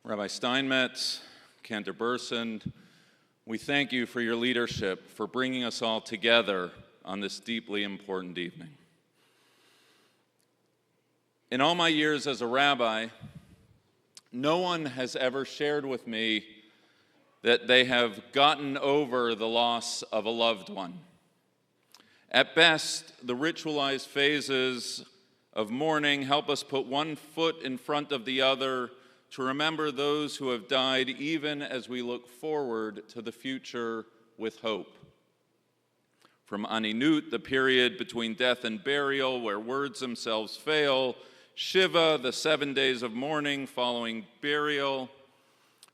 Rabbi Steinmetz, Cantor Burson, we thank you for your leadership, for bringing us all together on this deeply important evening. In all my years as a rabbi, no one has ever shared with me that they have gotten over the loss of a loved one. At best, the ritualized phases of mourning help us put one foot in front of the other to remember those who have died, even as we look forward to the future with hope. From Aninut, the period between death and burial, where words themselves fail, Shiva, the 7 days of mourning following burial,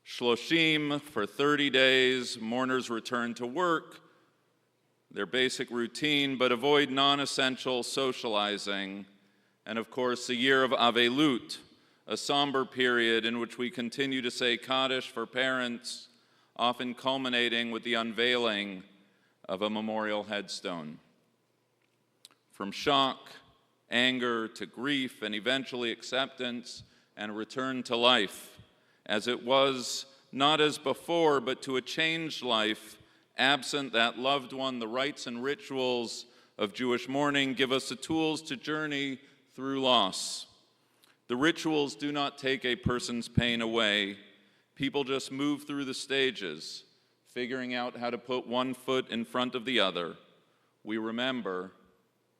Shloshim, for 30 days, mourners return to work, their basic routine, but avoid non-essential socializing, and of course, the year of Avelut, a somber period in which we continue to say Kaddish for parents, often culminating with the unveiling of a memorial headstone. From shock, anger, to grief, and eventually acceptance and return to life, as it was not as before, but to a changed life, absent that loved one. The rites and rituals of Jewish mourning give us the tools to journey through loss. The rituals do not take a person's pain away. People just move through the stages, figuring out how to put one foot in front of the other. We remember,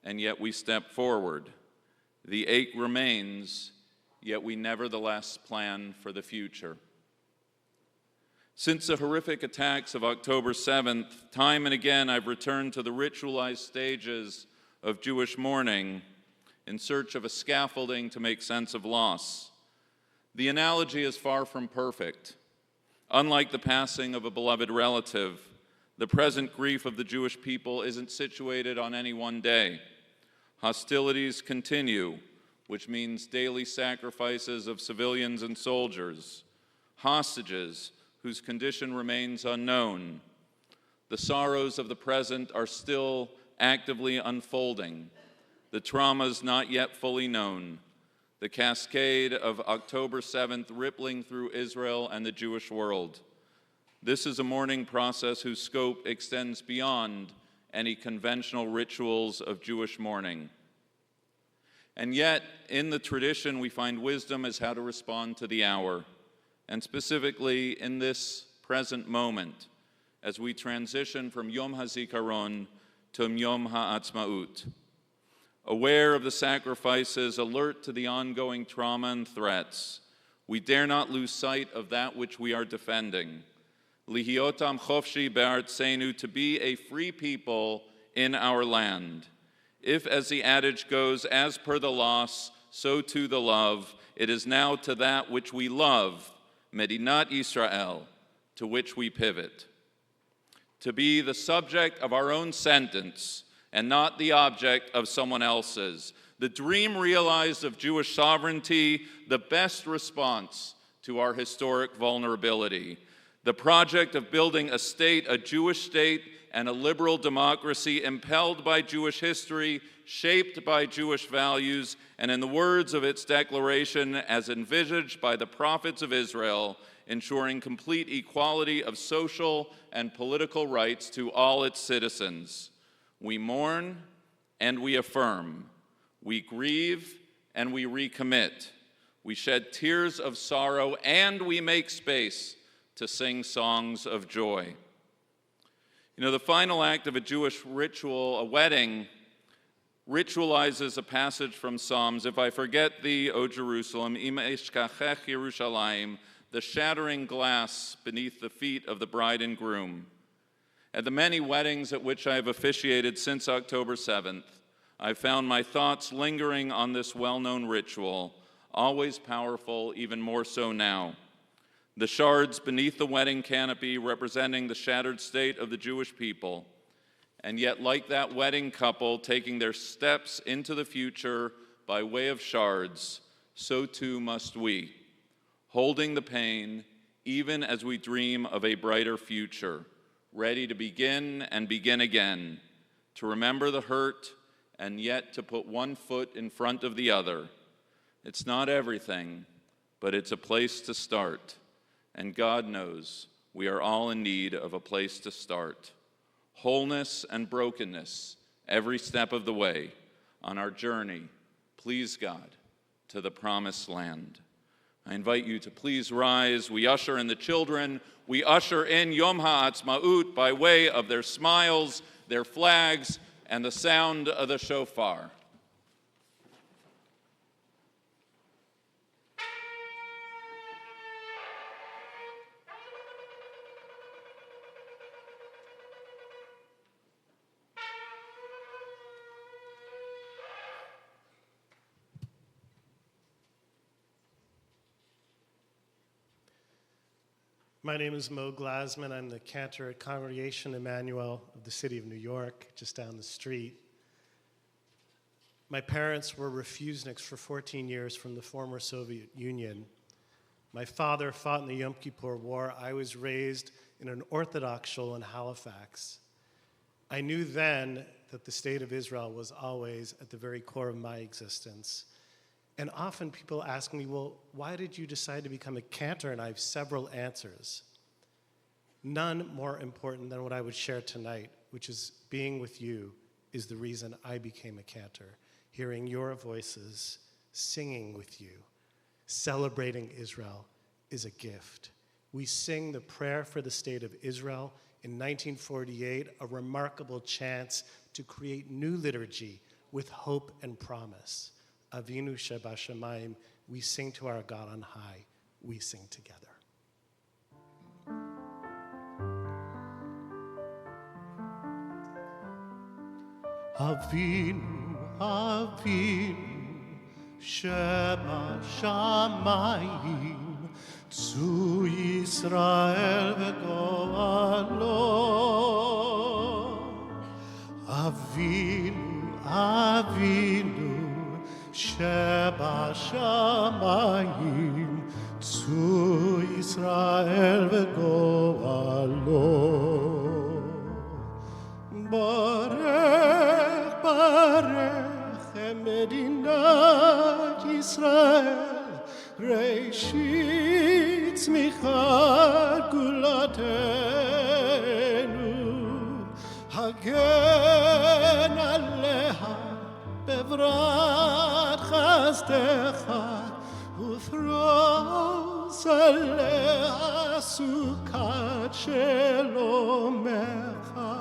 and yet we step forward. The ache remains, yet we nevertheless plan for the future. Since the horrific attacks of October 7th, time and again I've returned to the ritualized stages of Jewish mourning in search of a scaffolding to make sense of loss. The analogy is far from perfect. Unlike the passing of a beloved relative, the present grief of the Jewish people isn't situated on any one day. Hostilities continue, which means daily sacrifices of civilians and soldiers, hostages whose condition remains unknown. The sorrows of the present are still actively unfolding, the traumas not yet fully known, the cascade of October 7th rippling through Israel and the Jewish world. This is a mourning process whose scope extends beyond any conventional rituals of Jewish mourning. And yet, in the tradition, we find wisdom as how to respond to the hour, and specifically in this present moment, as we transition from Yom Hazikaron to Yom Ha'atzmaut. Aware of the sacrifices, alert to the ongoing trauma and threats, we dare not lose sight of that which we are defending. Lihiotam chofshi be'artseinu, to be a free people in our land. If, as the adage goes, as per the loss, so too the love, it is now to that which we love, Medinat Israel, to which we pivot. To be the subject of our own sentence and not the object of someone else's. The dream realized of Jewish sovereignty, the best response to our historic vulnerability. The project of building a state, a Jewish state, and a liberal democracy impelled by Jewish history, shaped by Jewish values, and in the words of its declaration, as envisaged by the prophets of Israel, ensuring complete equality of social and political rights to all its citizens. We mourn and we affirm. We grieve and we recommit. We shed tears of sorrow and we make space to sing songs of joy. You know, the final act of a Jewish ritual, a wedding, ritualizes a passage from Psalms. If I forget thee, O Jerusalem, im eshkachech Yerushalayim, the shattering glass beneath the feet of the bride and groom. At the many weddings at which I have officiated since October 7th, I've found my thoughts lingering on this well-known ritual, always powerful, even more so now. The shards beneath the wedding canopy representing the shattered state of the Jewish people, and yet like that wedding couple taking their steps into the future by way of shards, so too must we, holding the pain even as we dream of a brighter future, ready to begin and begin again, to remember the hurt and yet to put one foot in front of the other. It's not everything, but it's a place to start. and God knows we are all in need of a place to start. Wholeness and brokenness every step of the way on our journey, please God, to the promised land. I invite you to please rise. We usher in the children. We usher in Yom HaAtzmaut by way of their smiles, their flags, and the sound of the shofar. My name is Mo Glasman. I'm the cantor at Congregation Emmanuel of the city of New York, just down the street. My parents were refuseniks for 14 years from the former Soviet Union. My father fought in the Yom Kippur War. I was raised in an Orthodox shul in Halifax. I knew then that the state of Israel was always at the very core of my existence. And often people ask me, well, why did you decide to become a cantor? And I have several answers. None more important than what I would share tonight, which is being with you is the reason I became a cantor. Hearing your voices, singing with you, celebrating Israel is a gift. We sing the prayer for the state of Israel in 1948, a remarkable chance to create new liturgy with hope and promise. Avinu Shebashamayim, we sing to our God on high. We sing together. Avinu, Avinu, Shebashamayim, Tzu Yisrael v'goalo. Avinu, Avinu, Shebashamayim, Tzu Yisrael v'goalo. Barech, Barech, Medinat Yisrael, Reishit tzmichat gulatenu, Hagen aleha bevrat chasdecha, Ufros aleha sukat shelomecha.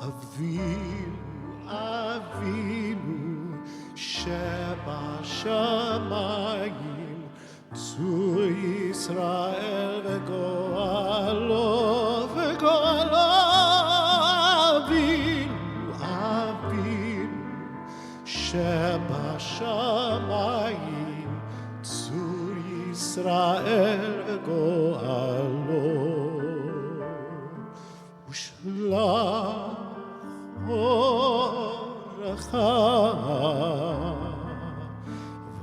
Avinu, Avinu, Shebashamayim, Tzu Yisrael v'goalo, v'goalo. Avinu, Avinu, Shebashamayim, Tzu Yisrael v'goalo. Ushlach Orecha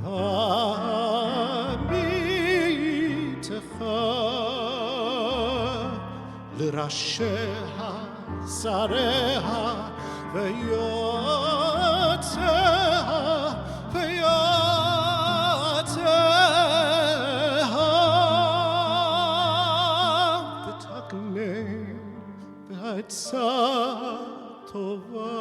v'amitecha l'rasheha sareha v'yotzeha v'yotzeha v'taknei tova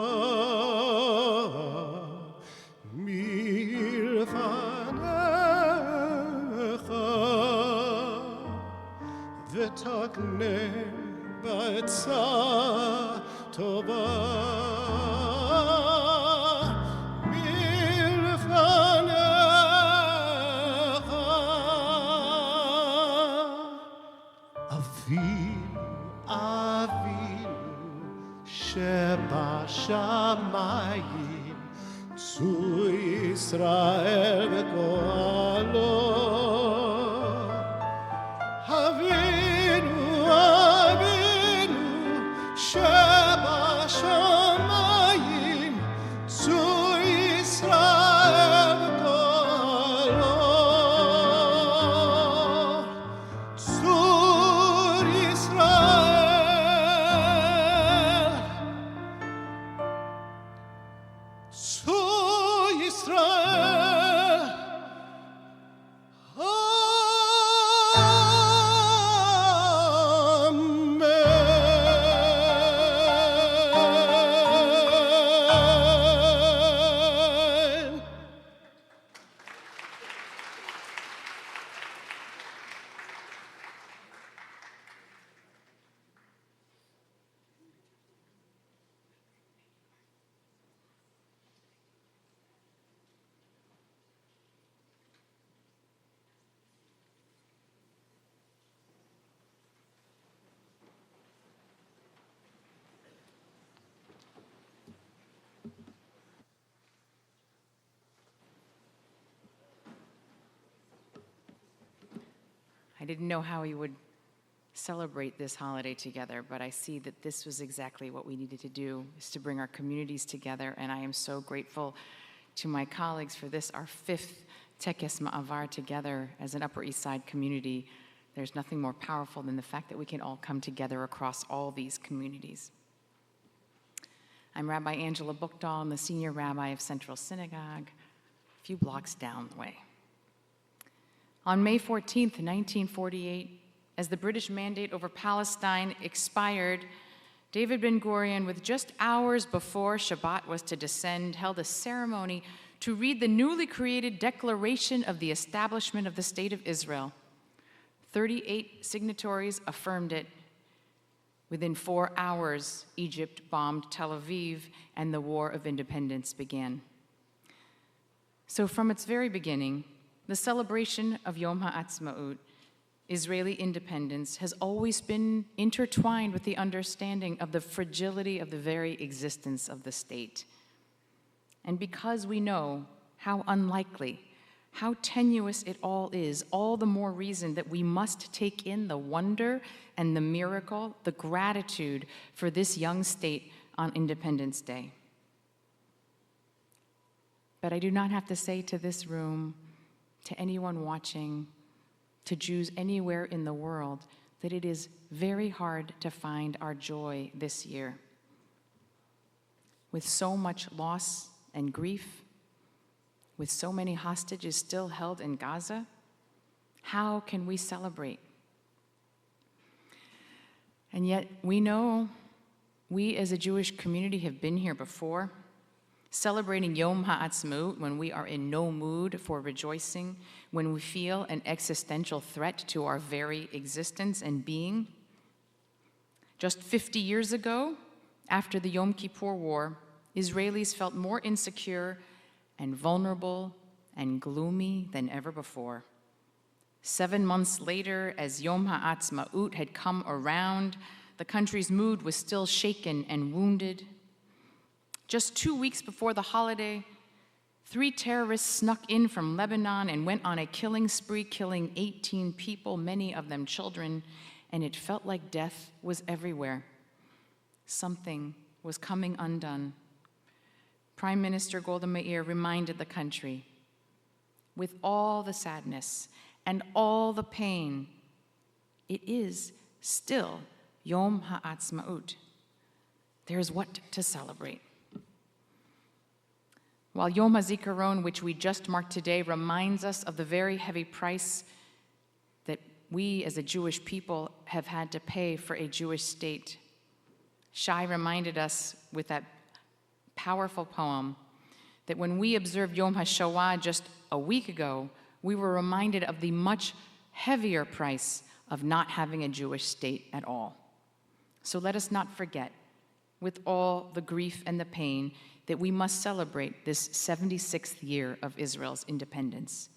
milfanecha v'taknei b'atza tova milfanecha. Avinu, Avinu, Shebashamayim, Tzu Yisrael v'goalo. Avinu, Avinu, Shebashamayim, Tzu Yisrael v'goalo. Tzu Yisrael, Tzu Yisrael I didn't know how we would celebrate this holiday together, but I see that this was exactly what we needed to do, is to bring our communities together, and I am so grateful to my colleagues for this, our 5th Tekes Ma'avar together as an Upper East Side community. There's nothing more powerful than the fact that we can all come together across all these communities. I'm Rabbi Angela Buchdahl. I'm the senior rabbi of Central Synagogue, a few blocks down the way. On May 14th, 1948, as the British mandate over Palestine expired, David Ben-Gurion, with just hours before Shabbat was to descend, held a ceremony to read the newly created Declaration of the Establishment of the State of Israel. 38 signatories affirmed it. Within 4 hours, Egypt bombed Tel Aviv, and the War of Independence began. So from its very beginning, the celebration of Yom HaAtzmaut, Israeli independence, has always been intertwined with the understanding of the fragility of the very existence of the state. And because we know how unlikely, how tenuous it all is, all the more reason that we must take in the wonder and the miracle, the gratitude for this young state on Independence Day. But I do not have to say to this room, to anyone watching, to Jews anywhere in the world, that it is very hard to find our joy this year. With so much loss and grief, with so many hostages still held in Gaza, how can we celebrate? And yet we know we as a Jewish community have been here before, celebrating Yom HaAtzmaut when we are in no mood for rejoicing, when we feel an existential threat to our very existence and being. Just 50 years ago, after the Yom Kippur War, Israelis felt more insecure and vulnerable and gloomy than ever before. 7 months later, as Yom HaAtzmaut had come around, the country's mood was still shaken and wounded. Just 2 weeks before the holiday, 3 terrorists snuck in from Lebanon and went on a killing spree, killing 18 people, many of them children, and it felt like death was everywhere. Something was coming undone. Prime Minister Golda Meir reminded the country, with all the sadness and all the pain, it is still Yom HaAtzmaut. There's what to celebrate. While Yom Hazikaron, which we just marked today, reminds us of the very heavy price that we as a Jewish people have had to pay for a Jewish state, Shai reminded us with that powerful poem that when we observed Yom HaShoah just a week ago, we were reminded of the much heavier price of not having a Jewish state at all. So let us not forget, with all the grief and the pain, that we must celebrate this 76th year of Israel's independence.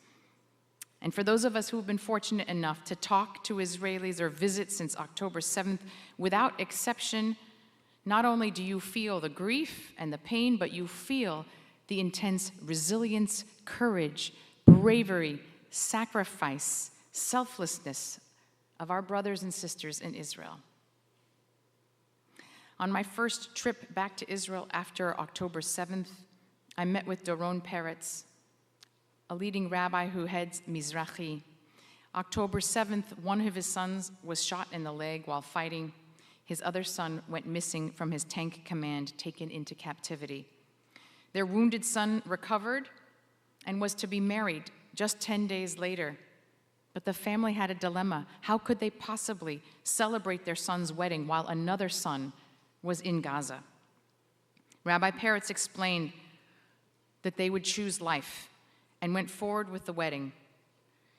And for those of us who have been fortunate enough to talk to Israelis or visit since October 7th, without exception, not only do you feel the grief and the pain, but you feel the intense resilience, courage, bravery, sacrifice, selflessness of our brothers and sisters in Israel. On my first trip back to Israel after October 7th, I met with Doron Peretz, a leading rabbi who heads Mizrahi. October 7th, one of his sons was shot in the leg while fighting. His other son went missing from his tank command, taken into captivity. Their wounded son recovered and was to be married just 10 days later. But the family had a dilemma. How could they possibly celebrate their son's wedding while another son was in Gaza? Rabbi Peretz explained that they would choose life and went forward with the wedding.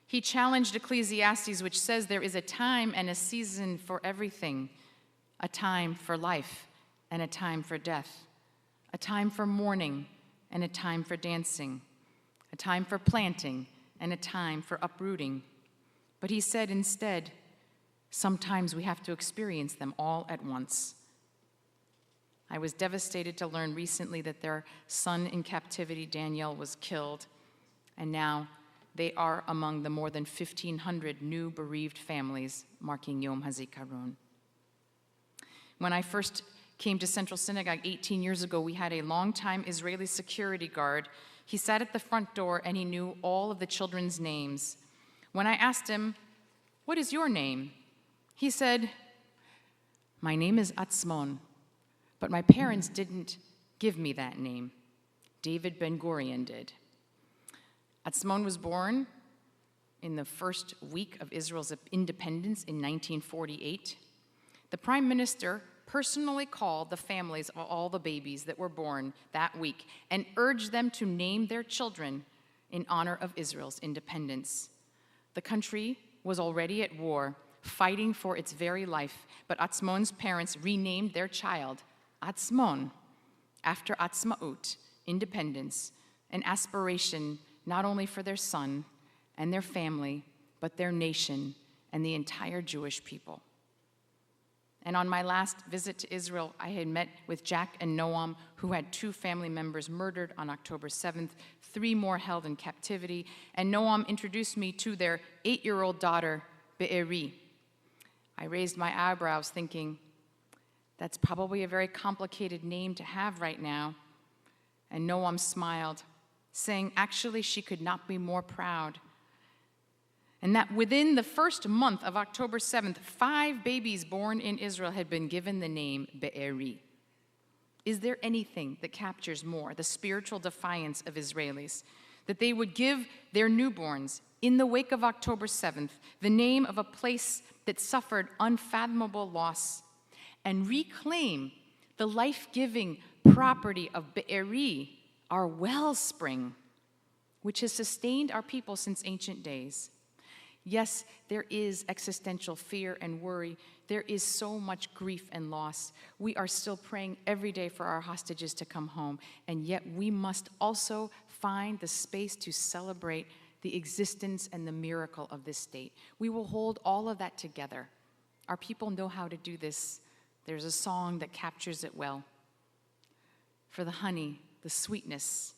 He challenged Ecclesiastes, which says there is a time and a season for everything, a time for life and a time for death, a time for mourning and a time for dancing, a time for planting and a time for uprooting. But he said instead, sometimes we have to experience them all at once. I was devastated to learn recently that their son in captivity, Daniel, was killed, and now they are among the more than 1,500 new bereaved families marking Yom Hazikaron. When I first came to Central Synagogue 18 years ago, we had a longtime Israeli security guard. He sat at the front door and he knew all of the children's names. When I asked him, "What is your name?" he said, "My name is Atzmon, but my parents didn't give me that name. David Ben-Gurion did." Atzmon was born in the first week of Israel's independence in 1948. The prime minister personally called the families of all the babies that were born that week and urged them to name their children in honor of Israel's independence. The country was already at war, fighting for its very life, but Atzmon's parents renamed their child Atzmon after Atzmaut, independence, an aspiration not only for their son and their family, but their nation and the entire Jewish people. And on my last visit to Israel, I had met with Jack and Noam, who had 2 family members murdered on October 7th, 3 more held in captivity, and Noam introduced me to their 8-year-old daughter, Be'eri. I raised my eyebrows thinking, that's probably a very complicated name to have right now. And Noam smiled, saying actually she could not be more proud. And that within the first month of October 7th, 5 babies born in Israel had been given the name Be'eri. Is there anything that captures more the spiritual defiance of Israelis? That they would give their newborns, in the wake of October 7th, the name of a place that suffered unfathomable loss, and reclaim the life-giving property of Be'eri, our wellspring, which has sustained our people since ancient days. Yes, there is existential fear and worry. There is so much grief and loss. We are still praying every day for our hostages to come home, and yet we must also find the space to celebrate the existence and the miracle of this state. We will hold all of that together. Our people know how to do this. There's a song that captures it well. For the honey, the sweetness,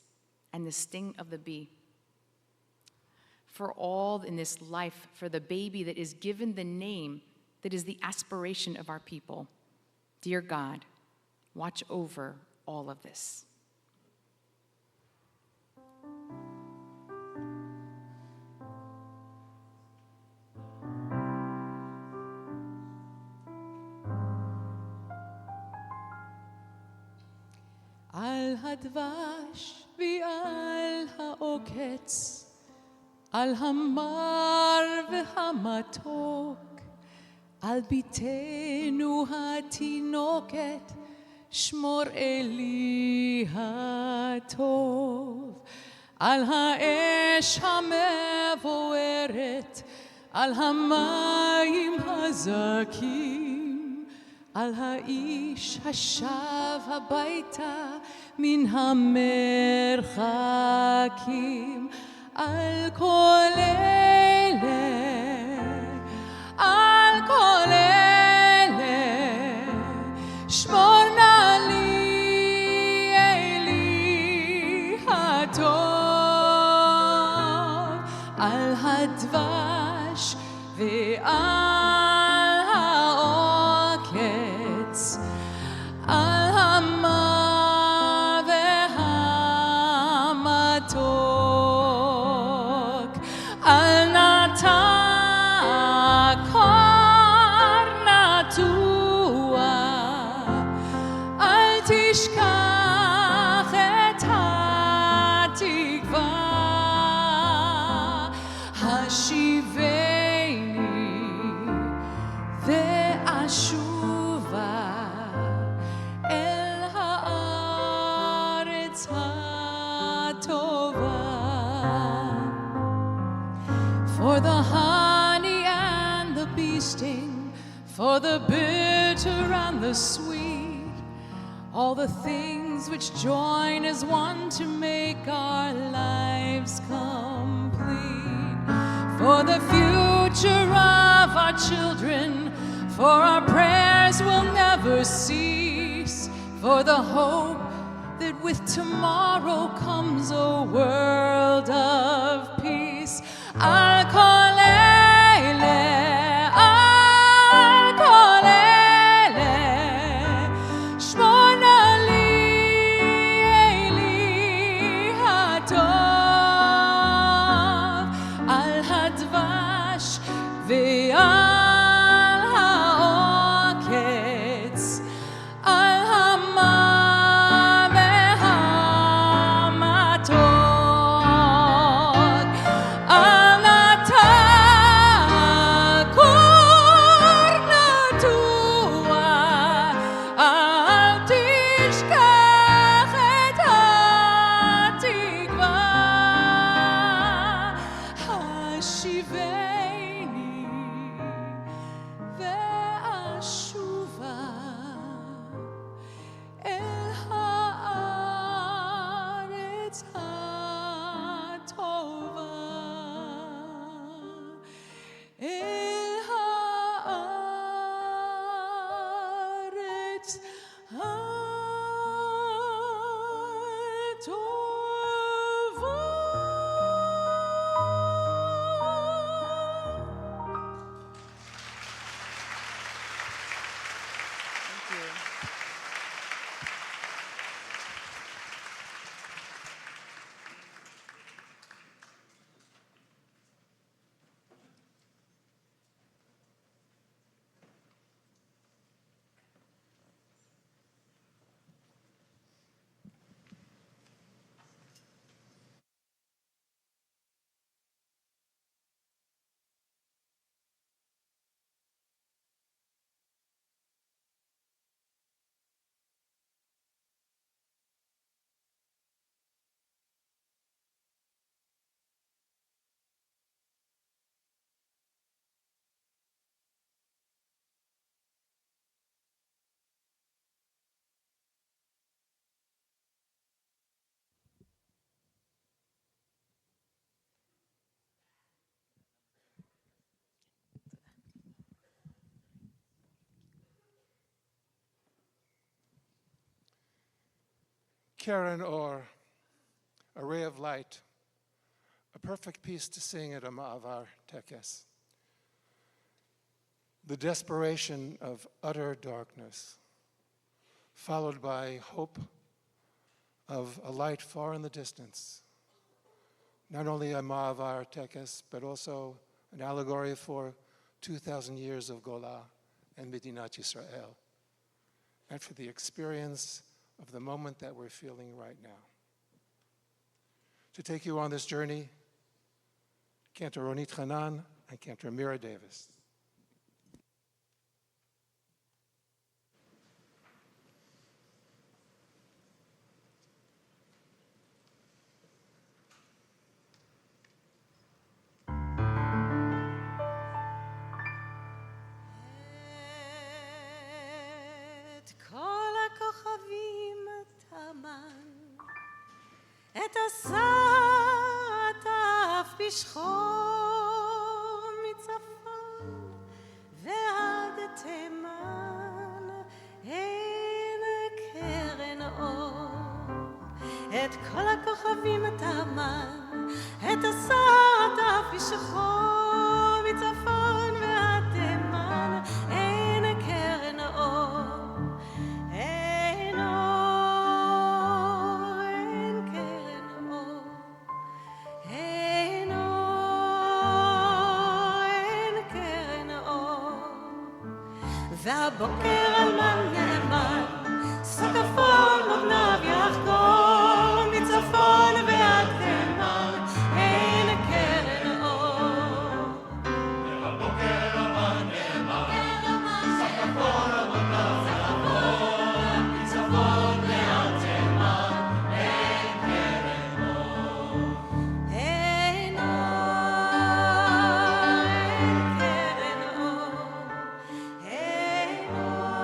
and the sting of the bee. For all in this life, for the baby that is given the name that is the aspiration of our people. Dear God, watch over all of this. על הדבש ועל העוקץ, על המר והמתוק, על ביתנו התינוקת, שמור אלי הטוב, על האש המבוערת, על המים הזכים, על האיש השב הביתה מן המרחקים, על כל אלה, על כל אלה, שמור נא לי אלי הטוב, על הדבש ועל העוקץ, על המר והמתוק, על נטע קור נטוע, אל תשכח את התקווה, השיבני ואשובה אל הארץ הטובה. For the honey and the bee sting, for the bitter and the sweet, all the things which join as one to make our lives complete. For the future of our children, for our prayers will never cease, for the hope that with tomorrow comes a world of peace. על כל אלה, על כל אלה, שמונה לי אלי הטוב, על הדבש ועל העוקץ, על המה והמתוק, על נטע כור נטוע, אל תשכח את התקווה, השיבני ואשובה אל הארץ הטובה, אל הארץ Karen Or, a ray of light, a perfect piece to sing at a Ma'avar Tekes. The desperation of utter darkness, followed by hope of a light far in the distance. Not only a Ma'avar Tekes, but also an allegory for 2,000 years of Golah and Medinat Yisrael, and for the experience of the moment that we're feeling right now. To take you on this journey, Cantor Ronit Hanan and Cantor Mira Davis. את כל הכוכבים תמן, את השר עטף בשחור מצפון ועד תימן, אין קרן אור. את כל הכוכבים תמן, את השר עטף בשחור מצפון ועד תימן, אין קרן אור. אין אור, אין קרן אור. אין אור, אין קרן אור. והבוקר על מה נאמר, סקפון מוגנב יחקור מצפון ועד תימן, אין קרן אור. והבוקר על מה נאמר, סקפון מוגנב יחקור מצפון ועד תימן, אין קרן אור. אין אור, אין קרן אור. אין אור,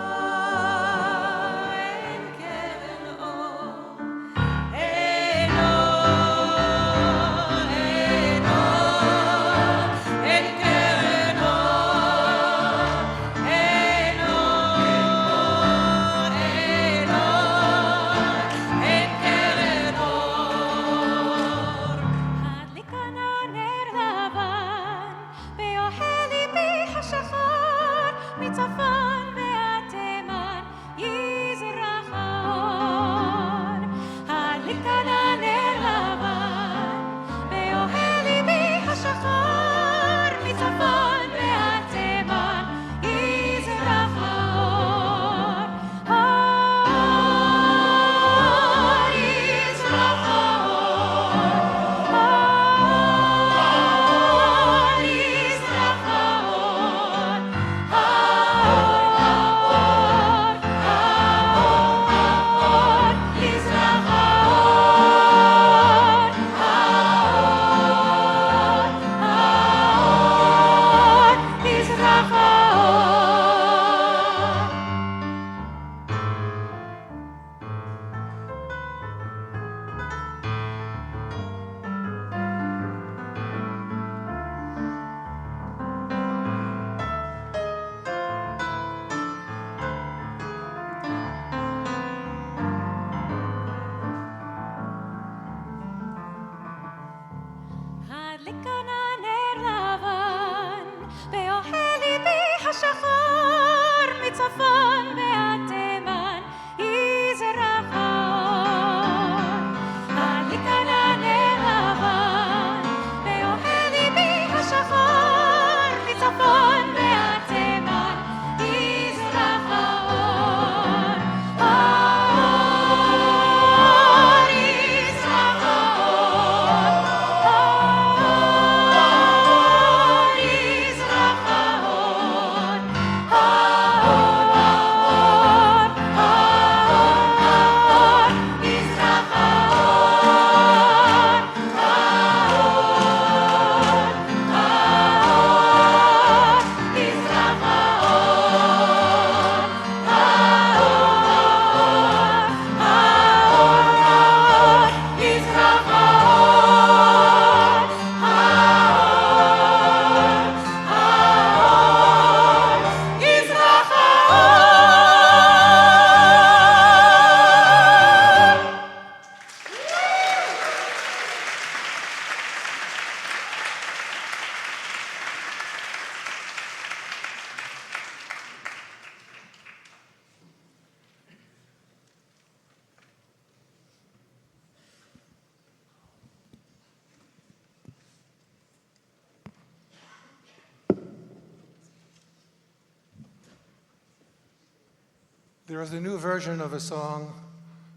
There is a new version of a song,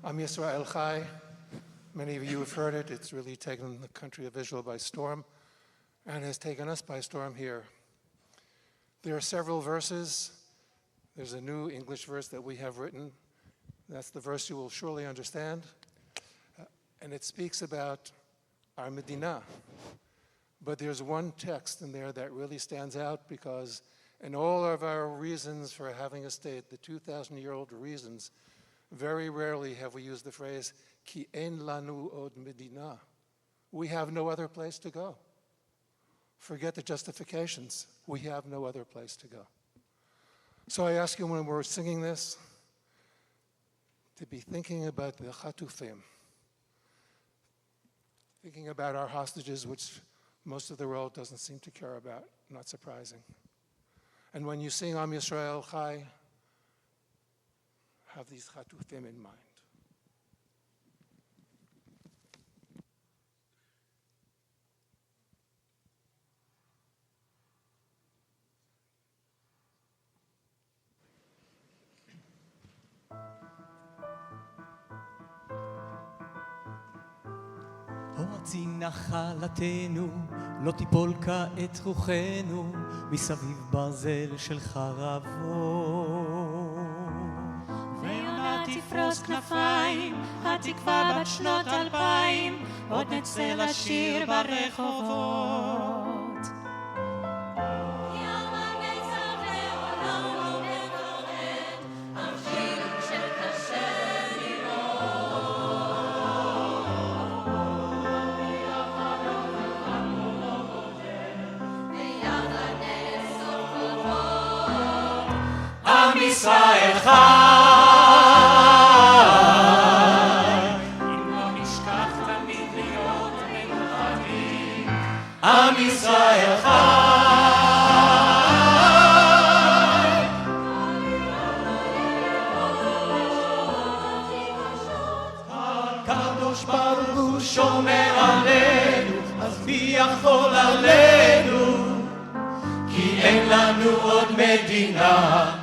Am Yisrael Chai. Many of you have heard it. It's really taken the country of Israel by storm and has taken us by storm here. There are several verses. There's a new English verse that we have written. That's the verse you will surely understand. And it speaks about our Medina. But there's one text in there that really stands out because in all of our reasons for having a state, the 2,000-year-old reasons, very rarely have we used the phrase, Ki en lanu od Medina. We have no other place to go. Forget the justifications. We have no other place to go. So I ask you when we're singing this to be thinking about the Chatufim, thinking about our hostages, which most of the world doesn't seem to care about, not surprising. And when you sing Am Yisrael Chai, have these Chatufim in mind. הוציא נחלתנו, לא תיפול כעת רוחנו, מסביב ברזל של חרבות. ויונה תפרוס כנפיים, התקווה בת שנות 2000, עוד נצא לשיר ברחובות. ישראל חי, אם לא נשכח תמיד להיות מאוחדים. עם ישראל חי, הקדוש ברוך הוא שומר עלינו, אז מי יכול עלינו? כי אין לנו עוד מדינה.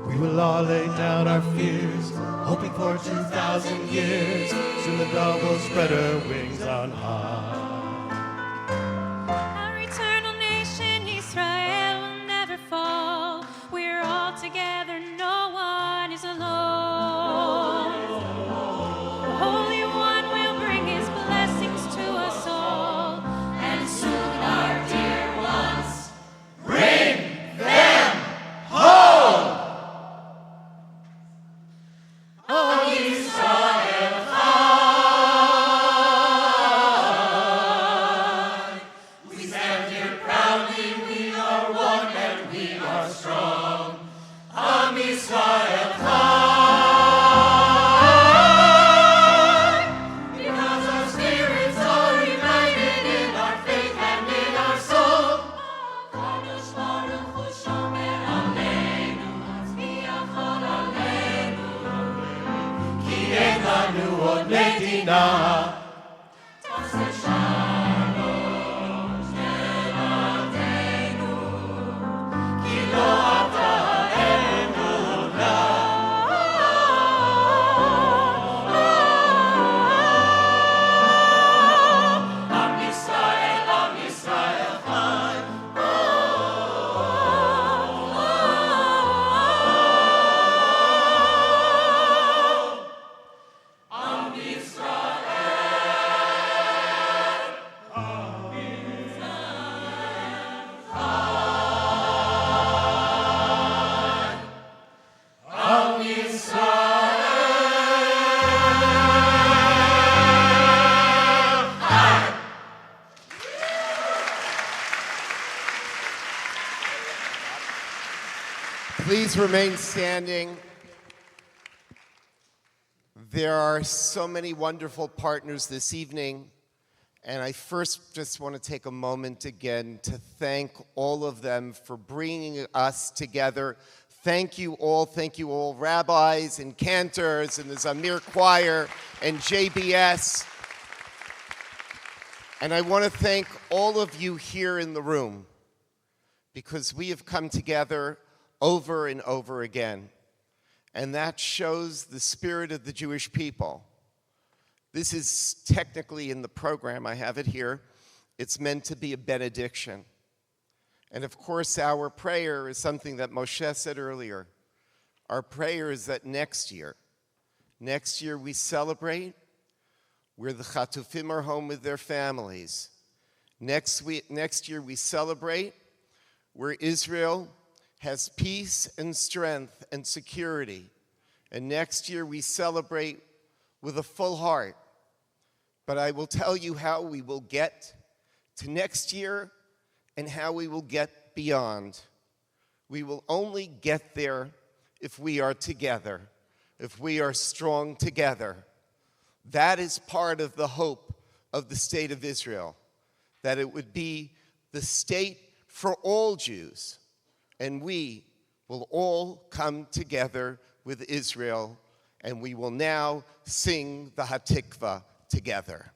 We will all lay down our fears, hoping for 2,000 years. Soon the dove will spread her wings on high. Our eternal nation, Israel, will never fall. We're all together, no one is alone. The Holy One will bring His blessings to us all, and soon our dear ones bring them home. Am Yisrael Chai. We stand here proudly, we are one and we are strong. Am Yisrael Chai. Because our spirits are united in our faith and in our soul. Kadosh Baruch Hu shomer aleinu, mí yachol aleinu. Ki en lanu od medina. Taseh shalom shelateinu. Ki lo ata emunah. Am Yisrael Chai. Am Yisrael Please remain standing. There are so many wonderful partners this evening, and I first just want to take a moment again to thank all of them for bringing us together. Thank you all, rabbis and cantors and the Zamir Choir and JBS. And I want to thank all of you here in the room, because we have come together over and over again. And that shows the spirit of the Jewish people. This is technically in the program, I have it here. It's meant to be a benediction. And of course, our prayer is something that Moshe said earlier. Our prayer is that next year we celebrate where the Chatufim are home with their families. Next year we celebrate where Israel has peace and strength and security. And next year we celebrate with a full heart. But I will tell you how we will get to next year and how we will get beyond. We will only get there if we are together, if we are strong together. That is part of the hope of the state of Israel, that it would be the state for all Jews, and we will all come together with Israel, and we will now sing the Hatikva together.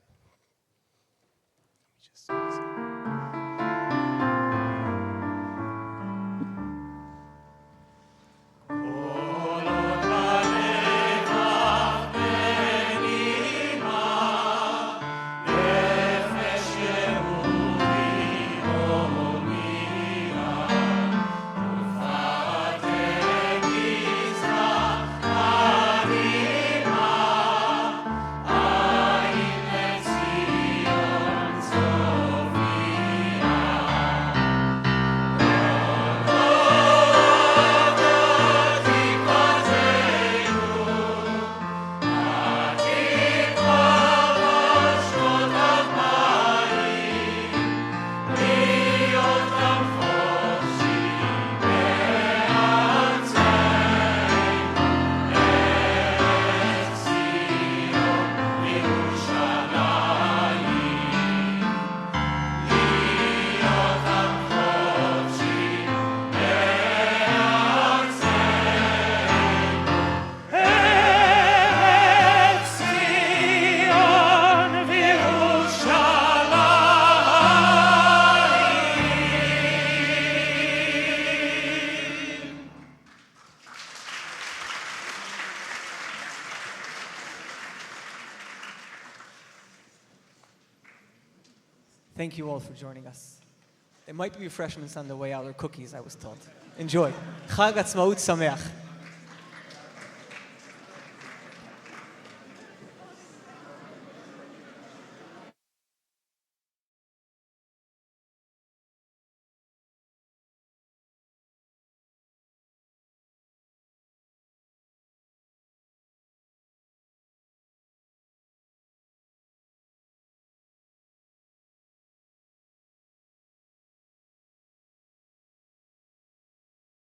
Thank you all for joining us. There might be refreshments on the way out, or cookies, I was told. Enjoy. Chag Atzmaut Sameach.